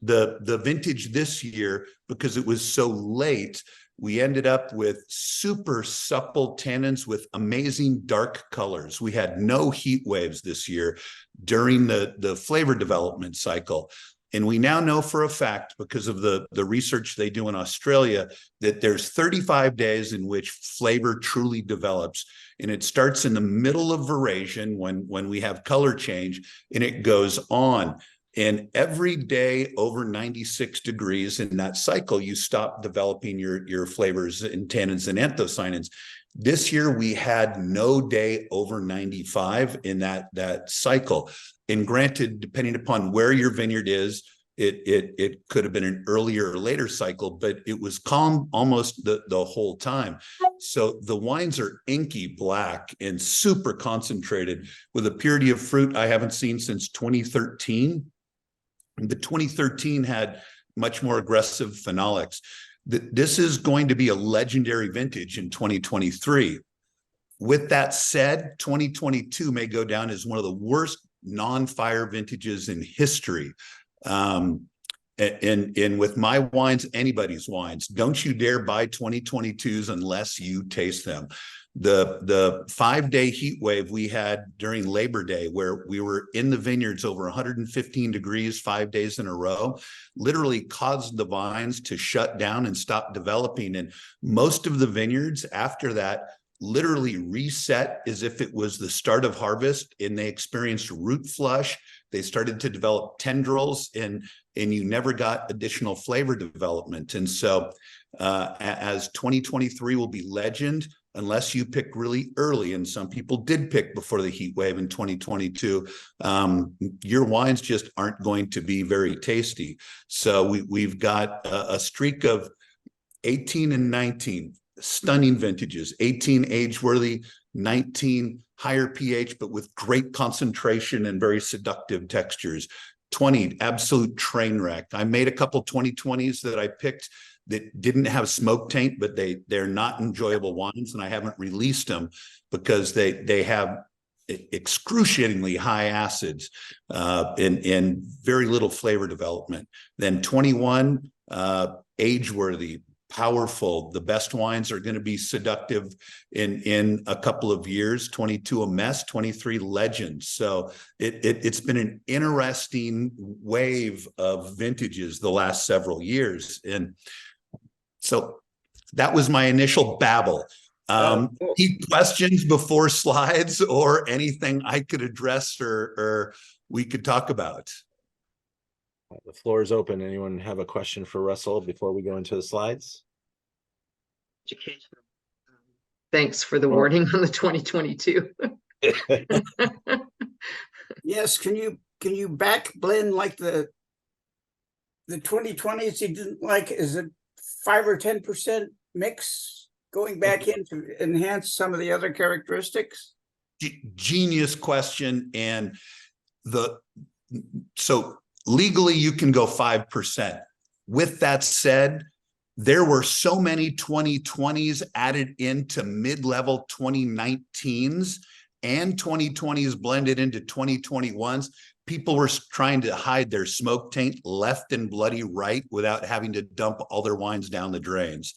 the vintage this year, because it was so late, we ended up with super supple tannins with amazing dark colors. We had no heat waves this year during the flavor development cycle. And we now know for a fact, because of the research they do in Australia, that there's 35 days in which flavor truly develops. And it starts in the middle of veraison when we have color change, and it goes on. And every day over 96 degrees in that cycle, you stop developing your flavors and tannins and anthocyanins. This year, we had no day over 95 in that cycle. And granted, depending upon where your vineyard is, it could have been an earlier or later cycle, but it was calm almost the whole time. So the wines are inky black and super concentrated with a purity of fruit I haven't seen since 2013. The 2013 had much more aggressive phenolics. This is going to be a legendary vintage in 2023. With that said, 2022 may go down as one of the worst non-fire vintages in history. And with my wines, anybody's wines, don't you dare buy 2022s unless you taste them. The 5-day heat wave we had during Labor Day, where we were in the vineyards over 115 degrees 5 days in a row, literally caused the vines to shut down and stop developing. And most of the vineyards after that literally reset as if it was the start of harvest, and they experienced root flush. They started to develop tendrils, and you never got additional flavor development. And so as 2023 will be legend, unless you pick really early, and some people did pick before the heat wave in 2022, your wines just aren't going to be very tasty. So we've got a streak of 18 and 19, stunning vintages, 18 age-worthy, 19, higher pH, but with great concentration and very seductive textures. 20, absolute train wreck. I made a couple 2020s that I picked that didn't have smoke taint, but they're not enjoyable wines, and I haven't released them because they have excruciatingly high acids and very little flavor development. Then 21, age-worthy, powerful. The best wines are going to be seductive in a couple of years. 22, a mess. 23, legends. So it's been an interesting wave of vintages the last several years. And so that was my initial babble. Any questions before slides or anything I could address or we could talk about? The floor is open. Anyone have a question for Russell before we go into the slides? Thanks for the warning on the 2022. Yes, can you back blend like the 2020s you didn't like? Is it 5 or 10% mix going back in to enhance some of the other characteristics? Genius question. And so legally you can go 5%. With that said, there were so many 2020s added into mid-level 2019s and 2020s blended into 2021s. People were trying to hide their smoke taint left and bloody right without having to dump all their wines down the drains.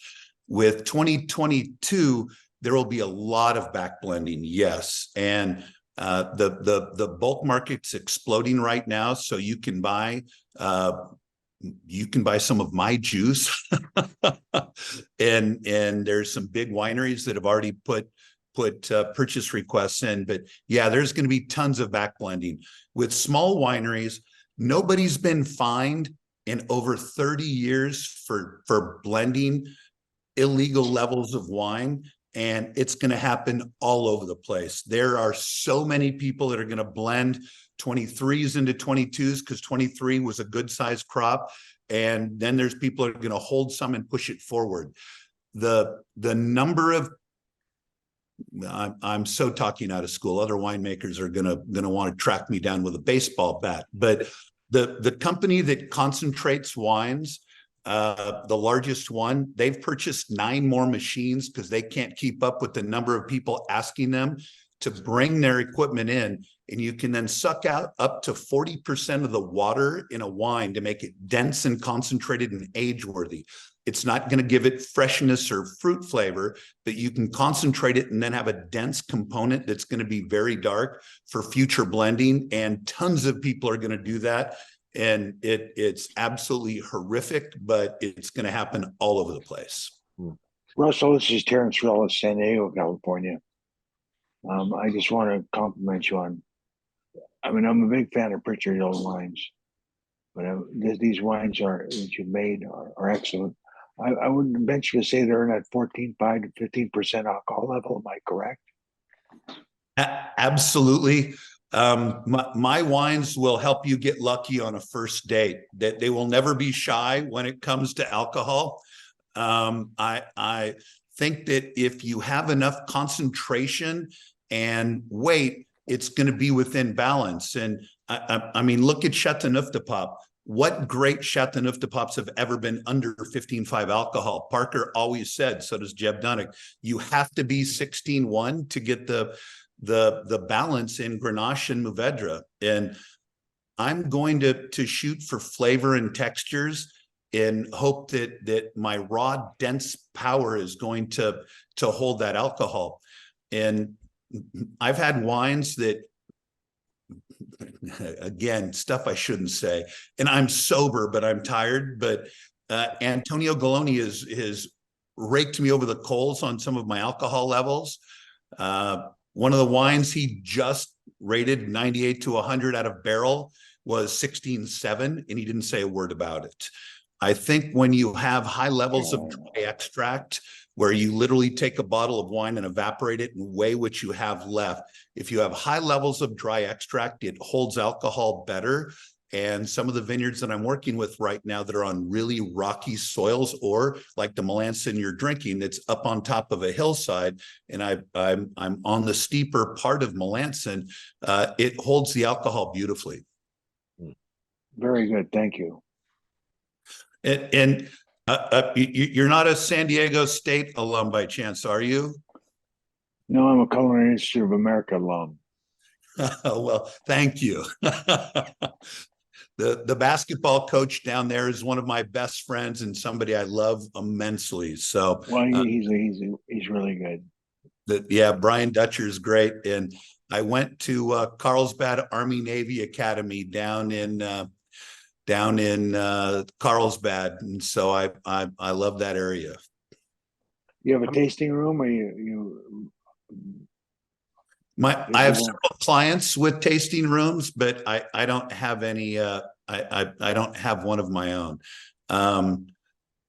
With 2022, there will be a lot of back blending, yes. And the bulk market's exploding right now, so you can buy some of my juice. and there's some big wineries that have already put purchase requests in. But yeah, there's going to be tons of back blending. With small wineries, nobody's been fined in over 30 years for blending illegal levels of wine, and it's going to happen all over the place. There are so many people that are going to blend 23s into 22s because 23 was a good sized crop, and then there's people that are going to hold some and push it forward. The number of I'm so talking out of school. Other winemakers are gonna want to track me down with a baseball bat. But the company that concentrates wines, the largest one, they've purchased 9 more machines because they can't keep up with the number of people asking them to bring their equipment in. And you can then suck out up to 40% of the water in a wine to make it dense and concentrated and age-worthy. It's not going to give it freshness or fruit flavor, but you can concentrate it and then have a dense component that's going to be very dark for future blending. And tons of people are going to do that. And it's absolutely horrific, but it's going to happen all over the place. Russell, this is Terrence Swirl of San Diego, California. I just want to compliment you on, I'm a big fan of Pritchard Hill wines, but these wines that you've made are excellent. I would venture to say they're in that 14.5 to 15% alcohol level. Am I correct? Absolutely. My wines will help you get lucky on a first date. That they will never be shy when it comes to alcohol. I think that if you have enough concentration and weight, it's going to be within balance. And I mean, look at Chateauneuf-du-Pape. What great Chateauneuf-du-Papes have ever been under 15.5 alcohol? Parker always said, so does Jeb Dunnick, you have to be 16.1 to get the balance in Grenache and Mourvedre. And I'm going to shoot for flavor and textures and hope that my raw, dense power is going to hold that alcohol. And I've had wines that, again, stuff I shouldn't say, and I'm sober, but I'm tired. But Antonio Galloni has raked me over the coals on some of my alcohol levels. One of the wines he just rated 98 to 100 out of barrel was 16.7, and he didn't say a word about it. I think when you have high levels of dry extract, where you literally take a bottle of wine and evaporate it and weigh what you have left, if you have high levels of dry extract, it holds alcohol better. And some of the vineyards that I'm working with right now that are on really rocky soils, or like the Melanson you're drinking, that's up on top of a hillside, and I'm on the steeper part of Melanson, it holds the alcohol beautifully. Very good. Thank you. And you're not a San Diego State alum by chance, are you? No, I'm a Culinary Institute of America alum. Well, thank you. The basketball coach down there is one of my best friends and somebody I love immensely. So, Well, he's really good. yeah, Brian Dutcher is great. And I went to Carlsbad Army Navy Academy down in Carlsbad, and so I love that area. You have a tasting room, or you I have several clients with tasting rooms, but I don't have any. I don't have one of my own.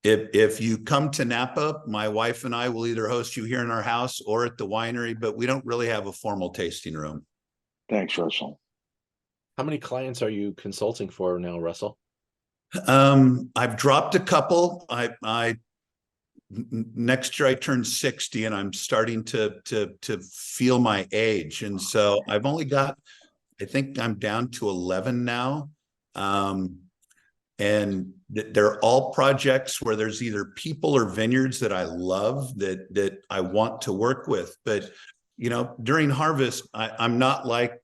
If you come to Napa, my wife and I will either host you here in our house or at the winery, but we don't really have a formal tasting room. Thanks, Russell. How many clients are you consulting for now, Russell? I've dropped a couple. Next year I turn 60, and I'm starting to feel my age, and so I've only got, I think I'm down to 11 now, and they're all projects where there's either people or vineyards that I love that I want to work with. But you know, during harvest, I'm not like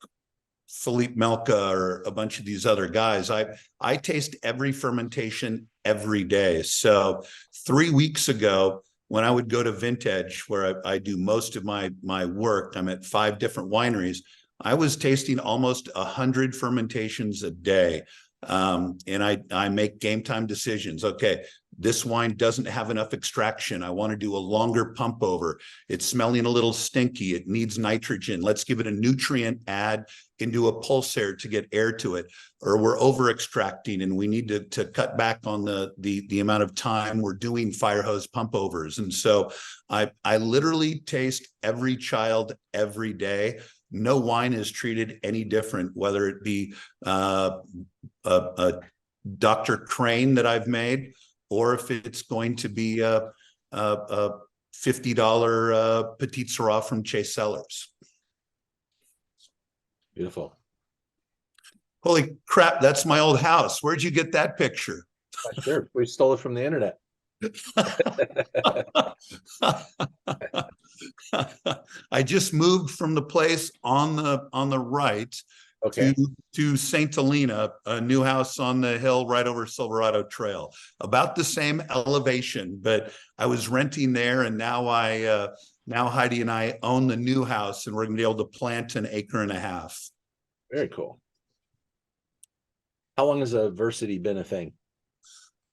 Philippe Melka or a bunch of these other guys. I taste every fermentation every day. So 3 weeks ago, when I would go to Vintage, where I do most of my work, I'm at 5 different wineries, I was tasting almost 100 fermentations a day. And I make game time decisions. Okay, this wine doesn't have enough extraction. I want to do a longer pump over. It's smelling a little stinky. It needs nitrogen. Let's give it a nutrient add into a pulsar to get air to it. Or we're over extracting and we need to cut back on the amount of time we're doing fire hose pump overs. And so I literally taste every child every day. No wine is treated any different, whether it be a Dr. Crane that I've made, or if it's going to be a $50 Petite Syrah from Chase Cellars. Beautiful. Holy crap, that's my old house. Where'd you get that picture? Sure, we stole it from the internet. I just moved from the place on the right to St. Helena, a new house on the hill right over Silverado Trail, about the same elevation, but I was renting there, and now now Heidi and I own the new house, and we're gonna be able to plant 1.5 acres. Very cool. How long has Adversity been a thing?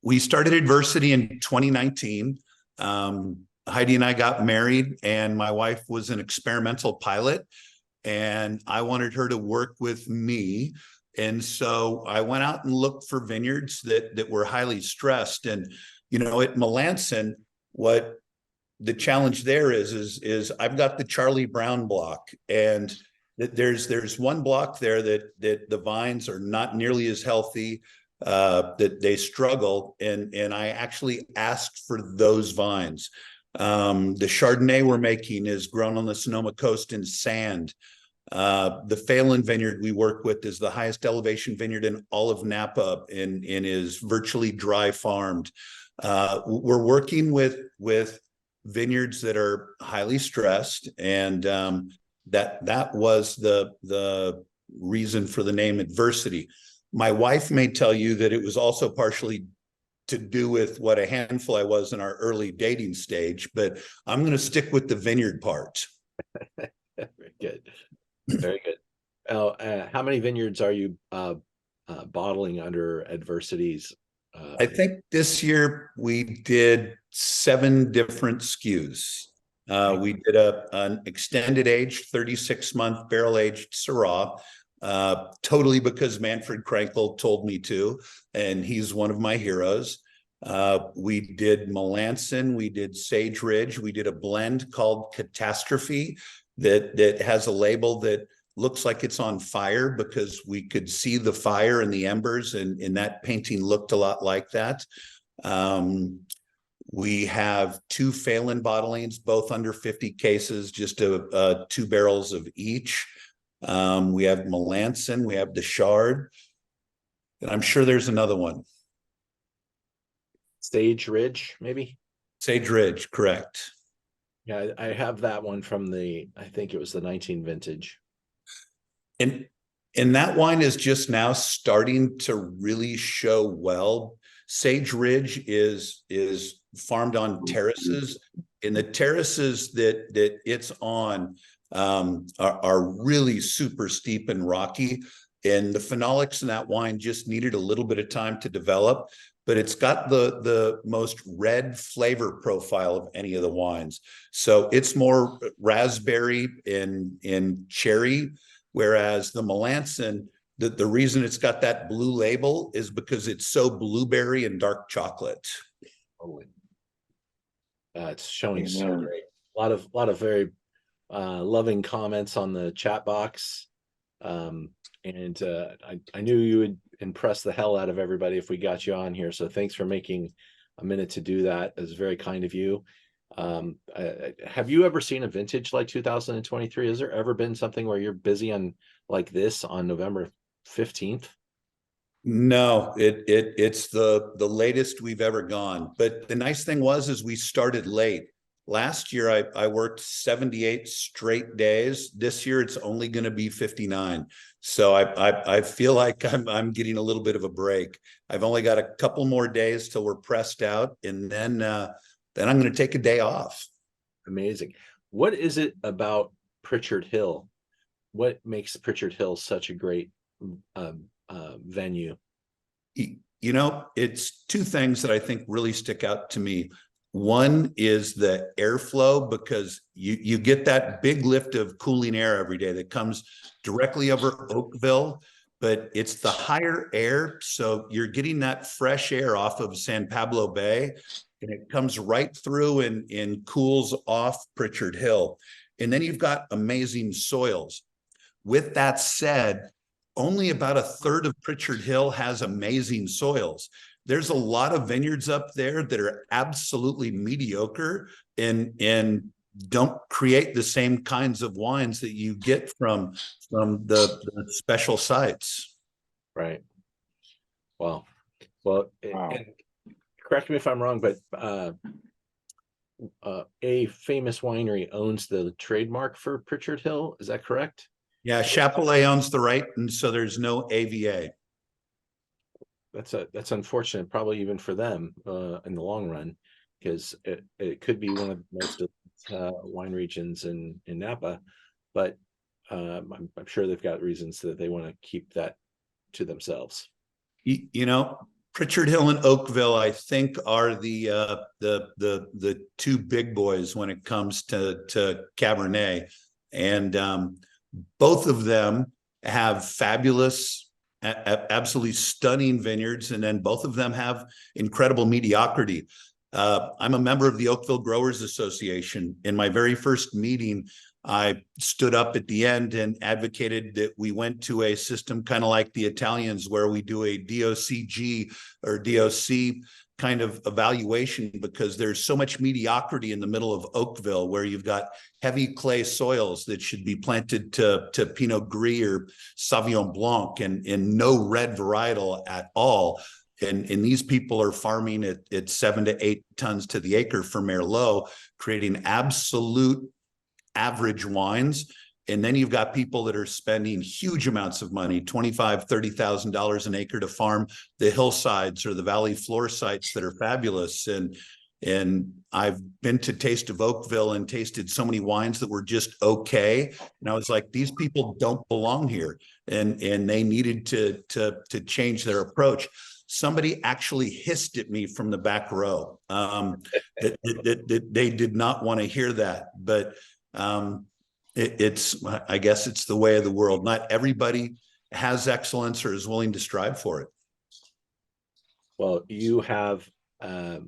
We started Adversity in 2019. Heidi and I got married, and my wife was an experimental pilot, and I wanted her to work with me. And so I went out and looked for vineyards that were highly stressed. And, you know, at Melanson, what the challenge there is I've got the Charlie Brown block, and there's one block there that the vines are not nearly as healthy, that they struggle. And I actually asked for those vines. The Chardonnay we're making is grown on the Sonoma coast in sand. The Phelan vineyard we work with is the highest elevation vineyard in all of Napa, and is virtually dry farmed. We're working with vineyards that are highly stressed, and that was the reason for the name Adversity. My wife may tell you that it was also partially to do with what a handful I was in our early dating stage, but I'm going to stick with the vineyard part. Very good. Very good. How many vineyards are you bottling under Adversities? I think this year we did 7 different SKUs. We did an extended age 36-month barrel aged Syrah, totally because Manfred Krankel told me to, and he's one of my heroes. We did Melanson, we did Sage Ridge, we did a blend called Catastrophe that has a label that looks like it's on fire because we could see the fire and the embers, and that painting looked a lot like that. We have 2 Phelan bottlings, both under 50 cases, just 2 barrels of each. We have Melanson, we have Deschard, and I'm sure there's another one. Sage Ridge, maybe? Sage Ridge, correct. Yeah, I have that one from I think it was the 19 vintage. And that wine is just now starting to really show well. Sage Ridge is farmed on terraces, and the terraces that it's on are really super steep and rocky. And the phenolics in that wine just needed a little bit of time to develop, but it's got the most red flavor profile of any of the wines. So it's more raspberry and cherry, whereas the Melanson, the reason it's got that blue label is because it's so blueberry and dark chocolate. Oh, it's showing so Amen. great. A lot of very loving comments on the chat box. And I knew you would impress the hell out of everybody if we got you on here. So thanks for making a minute to do that. It's very kind of you. Have you ever seen a vintage like 2023? Has there ever been something where you're busy on like this on November 15th? No, it's the latest we've ever gone. But the nice thing is we started late. Last year, I worked 78 straight days. This year, it's only going to be 59. So I feel like I'm getting a little bit of a break. I've only got a couple more days till we're pressed out, and then I'm going to take a day off. Amazing. What is it about Pritchard Hill? What makes Pritchard Hill such a great venue? You know, it's 2 things that I think really stick out to me. One is the airflow, because you get that big lift of cooling air every day that comes directly over Oakville, but it's the higher air. So you're getting that fresh air off of San Pablo Bay, and it comes right through and cools off Pritchard Hill. And then you've got amazing soils. With that said, only about 1/3 of Pritchard Hill has amazing soils. There's a lot of vineyards up there that are absolutely mediocre and don't create the same kinds of wines that you get from the special sites. Right. Well, wow. And correct me if I'm wrong, but a famous winery owns the trademark for Pritchard Hill. Is that correct? Yeah, Chapelet owns the right, and so there's no AVA. That's unfortunate, probably even for them in the long run, because it could be one of the most wine regions in Napa, but I'm sure they've got reasons that they want to keep that to themselves. You know, Pritchard Hill and Oakville, I think, are the 2 big boys when it comes to Cabernet, and both of them have fabulous, absolutely stunning vineyards, and then both of them have incredible mediocrity. I'm a member of the Oakville Growers Association. In my very first meeting, I stood up at the end and advocated that we went to a system kind of like the Italians, where we do a DOCG or DOC kind of evaluation, because there's so much mediocrity in the middle of Oakville, where you've got heavy clay soils that should be planted to Pinot Gris or Sauvignon Blanc, and no red varietal at all. And these people are farming at 7 to 8 tons to the acre for Merlot, creating absolute average wines. And then you've got people that are spending huge amounts of money, $25,000, $30,000 an acre to farm the hillsides or the valley floor sites that are fabulous. And I've been to Taste of Oakville and tasted so many wines that were just okay. And I was like, these people don't belong here. And they needed to change their approach. Somebody actually hissed at me from the back row. That they did not want to hear that. But I guess it's the way of the world. Not everybody has excellence or is willing to strive for it. Well, you have a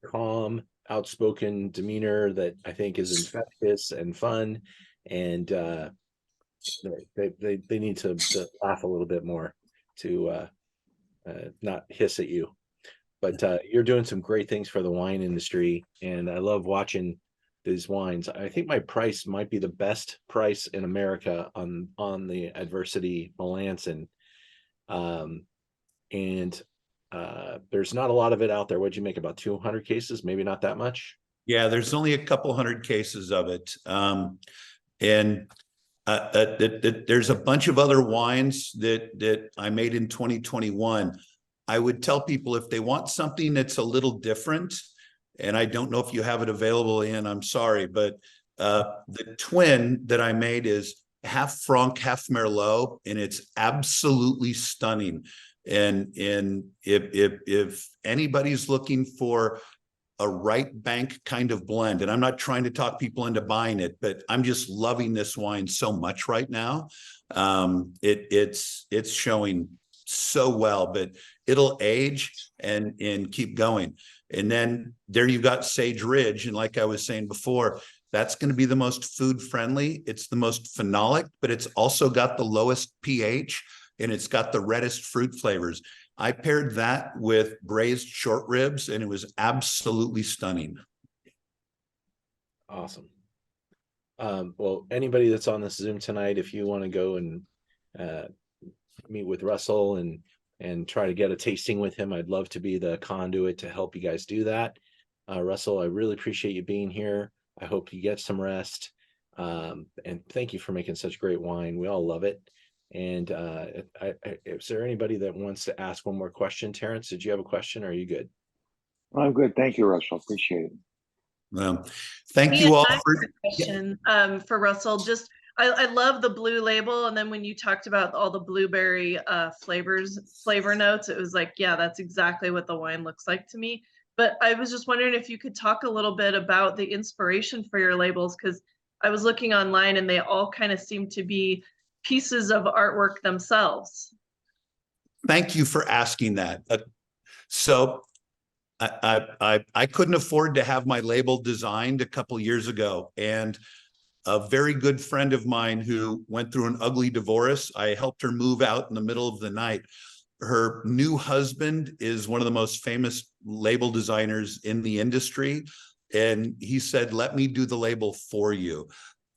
calm, outspoken demeanor that I think is infectious and fun. And they need to laugh a little bit more to not hiss at you. But you're doing some great things for the wine industry, and I love watching these wines. I think my price might be the best price in America on the Adversity Melanson. And there's not a lot of it out there. What'd you make, about 200 cases? Maybe not that much. Yeah, there's only a couple hundred cases of it. And there's a bunch of other wines that I made in 2021. I would tell people if they want something that's a little different, and I don't know if you have it available, Ian, I'm sorry, but the twin that I made is half Franc, half Merlot, and it's absolutely stunning. And if anybody's looking for a right bank kind of blend, and I'm not trying to talk people into buying it, but I'm just loving this wine so much right now. It's showing so well, but it'll age and keep going. And then there you've got Sage Ridge, and like I was saying before, that's going to be the most food friendly. It's the most phenolic, but it's also got the lowest pH, and it's got the reddest fruit flavors. I paired that with braised short ribs, and it was absolutely stunning. Awesome. Well, anybody that's on this Zoom tonight, if you want to go and meet with Russell and try to get a tasting with him, I'd love to be the conduit to help you guys do that. Russell, I really appreciate you being here. I hope you get some rest. And thank you for making such great wine. We all love it. And is there anybody that wants to ask one more question? Terrence, did you have a question, or are you good? I'm good. Thank you, Russell. Appreciate it. Well, thank Ian, you all I have for a question for Russell. Just I love the blue label, and then when you talked about all the blueberry flavor notes, it was like, yeah, that's exactly what the wine looks like to me. But I was just wondering if you could talk a little bit about the inspiration for your labels, because I was looking online and they all kind of seem to be pieces of artwork themselves. Thank you for asking that. So I couldn't afford to have my label designed a couple years ago, and a very good friend of mine who went through an ugly divorce, I helped her move out in the middle of the night. Her new husband is one of the most famous label designers in the industry, and he said, "Let me do the label for you."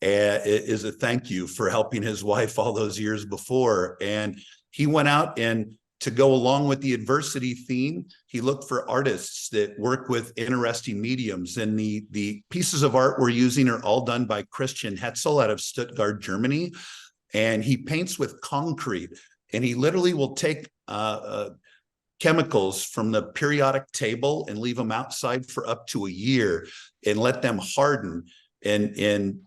It is a thank you for helping his wife all those years before. And he went out, and to go along with the adversity theme, he looked for artists that work with interesting mediums. And the pieces of art we're using are all done by Christian Hetzel out of Stuttgart, Germany. And he paints with concrete, and he literally will take chemicals from the periodic table and leave them outside for up to a year and let them harden and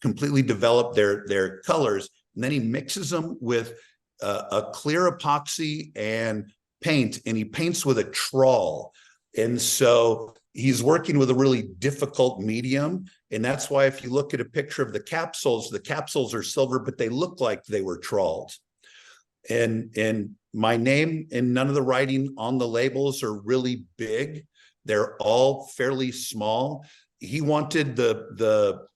completely develop their colors. And then he mixes them with a clear epoxy and paint, and he paints with a trawl. And so he's working with a really difficult medium. And that's why if you look at a picture of the capsules are silver, but they look like they were trawled. And my name and none of the writing on the labels are really big. They're all fairly small. He wanted the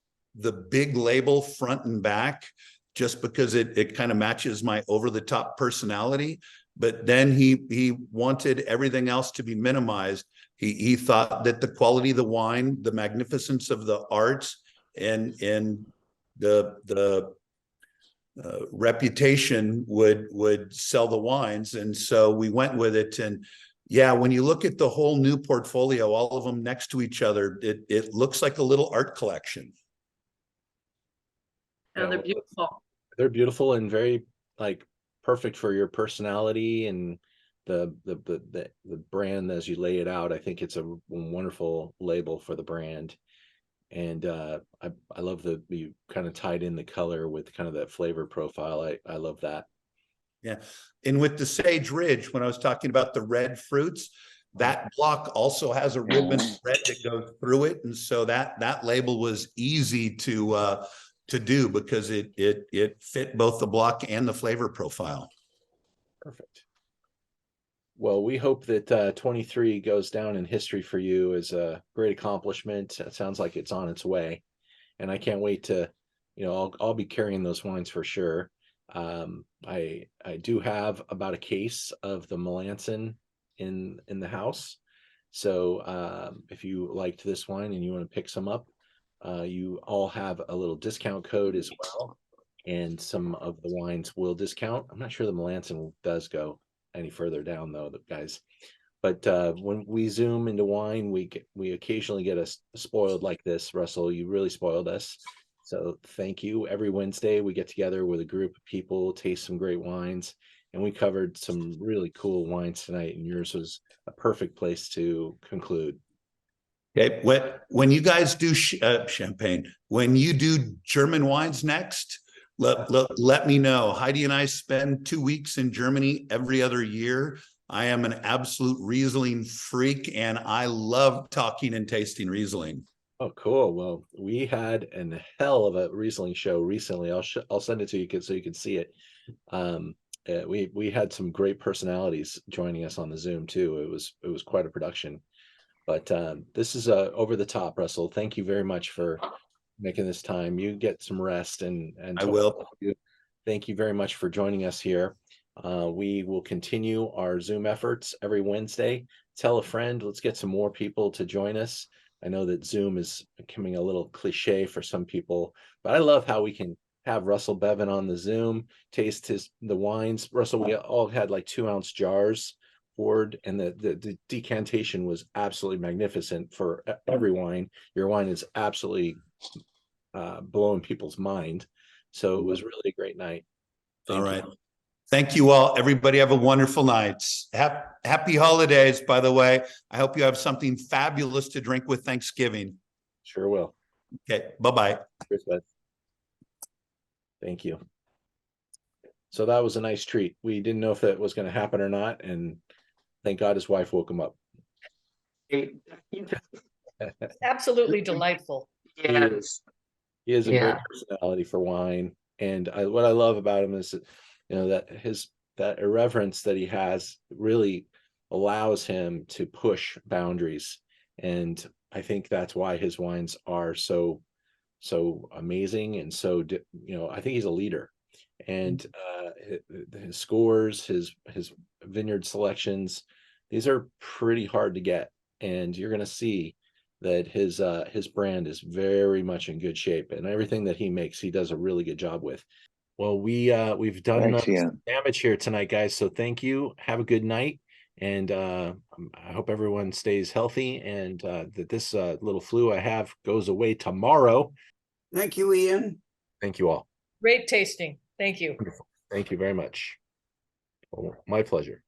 big label front and back, just because it kind of matches my over-the-top personality. But then he wanted everything else to be minimized. He thought that the quality of the wine, the magnificence of the arts, and the reputation would sell the wines. And so we went with it. And yeah, when you look at the whole new portfolio, all of them next to each other, it looks like a little art collection. Oh, they're beautiful. They're beautiful and very perfect for your personality and the brand as you lay it out. I think it's a wonderful label for the brand. And I love that you kind of tied in the color with kind of that flavor profile. I love that. Yeah. And with the Sage Ridge, when I was talking about the red fruits, that block also has a ribbon of red that goes through it. And so that label was easy to do because it fit both the block and the flavor profile. Perfect. Well, we hope that 23 goes down in history for you as a great accomplishment. It sounds like it's on its way, and I can't wait to I'll be carrying those wines for sure. I do have about a case of the Melanson in the house. So if you liked this wine and you want to pick some up, you all have a little discount code as well. And some of the wines will discount. I'm not sure the Melanson does go any further down though, guys. But when we zoom into wine, we occasionally get us spoiled like this. Russell, you really spoiled us. So thank you. Every Wednesday we get together with a group of people, taste some great wines, and we covered some really cool wines tonight. And yours was a perfect place to conclude. Okay, when you guys do champagne, when you do German wines next, let me know. Heidi and I spend 2 weeks in Germany every other year. I am an absolute Riesling freak, and I love talking and tasting Riesling. Oh, cool. Well, we had a hell of a Riesling show recently. I'll send it to you so you can see it. We had some great personalities joining us on the Zoom too. It was quite a production. But this is over the top, Russell. Thank you very much for making this time. You get some rest, and I will. Thank you very much for joining us here. We will continue our Zoom efforts every Wednesday. Tell a friend. Let's get some more people to join us. I know that Zoom is becoming a little cliche for some people, but I love how we can have Russell Bevan on the Zoom, taste the wines. Russell, we all had like 2-ounce jars poured, and the decantation was absolutely magnificent for every wine. Your wine is absolutely blowing people's mind. So it was really a great night. All right. Thank you all. Everybody have a wonderful night. Happy holidays, by the way. I hope you have something fabulous to drink with Thanksgiving. Sure will. Okay. Bye-bye. Cheers, bud. Thank you. So that was a nice treat. We didn't know if that was going to happen or not, and thank God his wife woke him up. Absolutely delightful. Yes. He is a great personality for wine, and what I love about him is, that irreverence that he has really allows him to push boundaries, and I think that's why his wines are so amazing. And so I think he's a leader, and his scores, his vineyard selections, these are pretty hard to get, and you're going to see that his brand is very much in good shape, and everything that he makes, he does a really good job with. Well, we've done damage here tonight, guys. So thank you. Have a good night, and I hope everyone stays healthy, and that this little flu I have goes away tomorrow. Thank you, Ian. Thank you all. Great tasting. Thank you. Wonderful. Thank you very much. Well, my pleasure.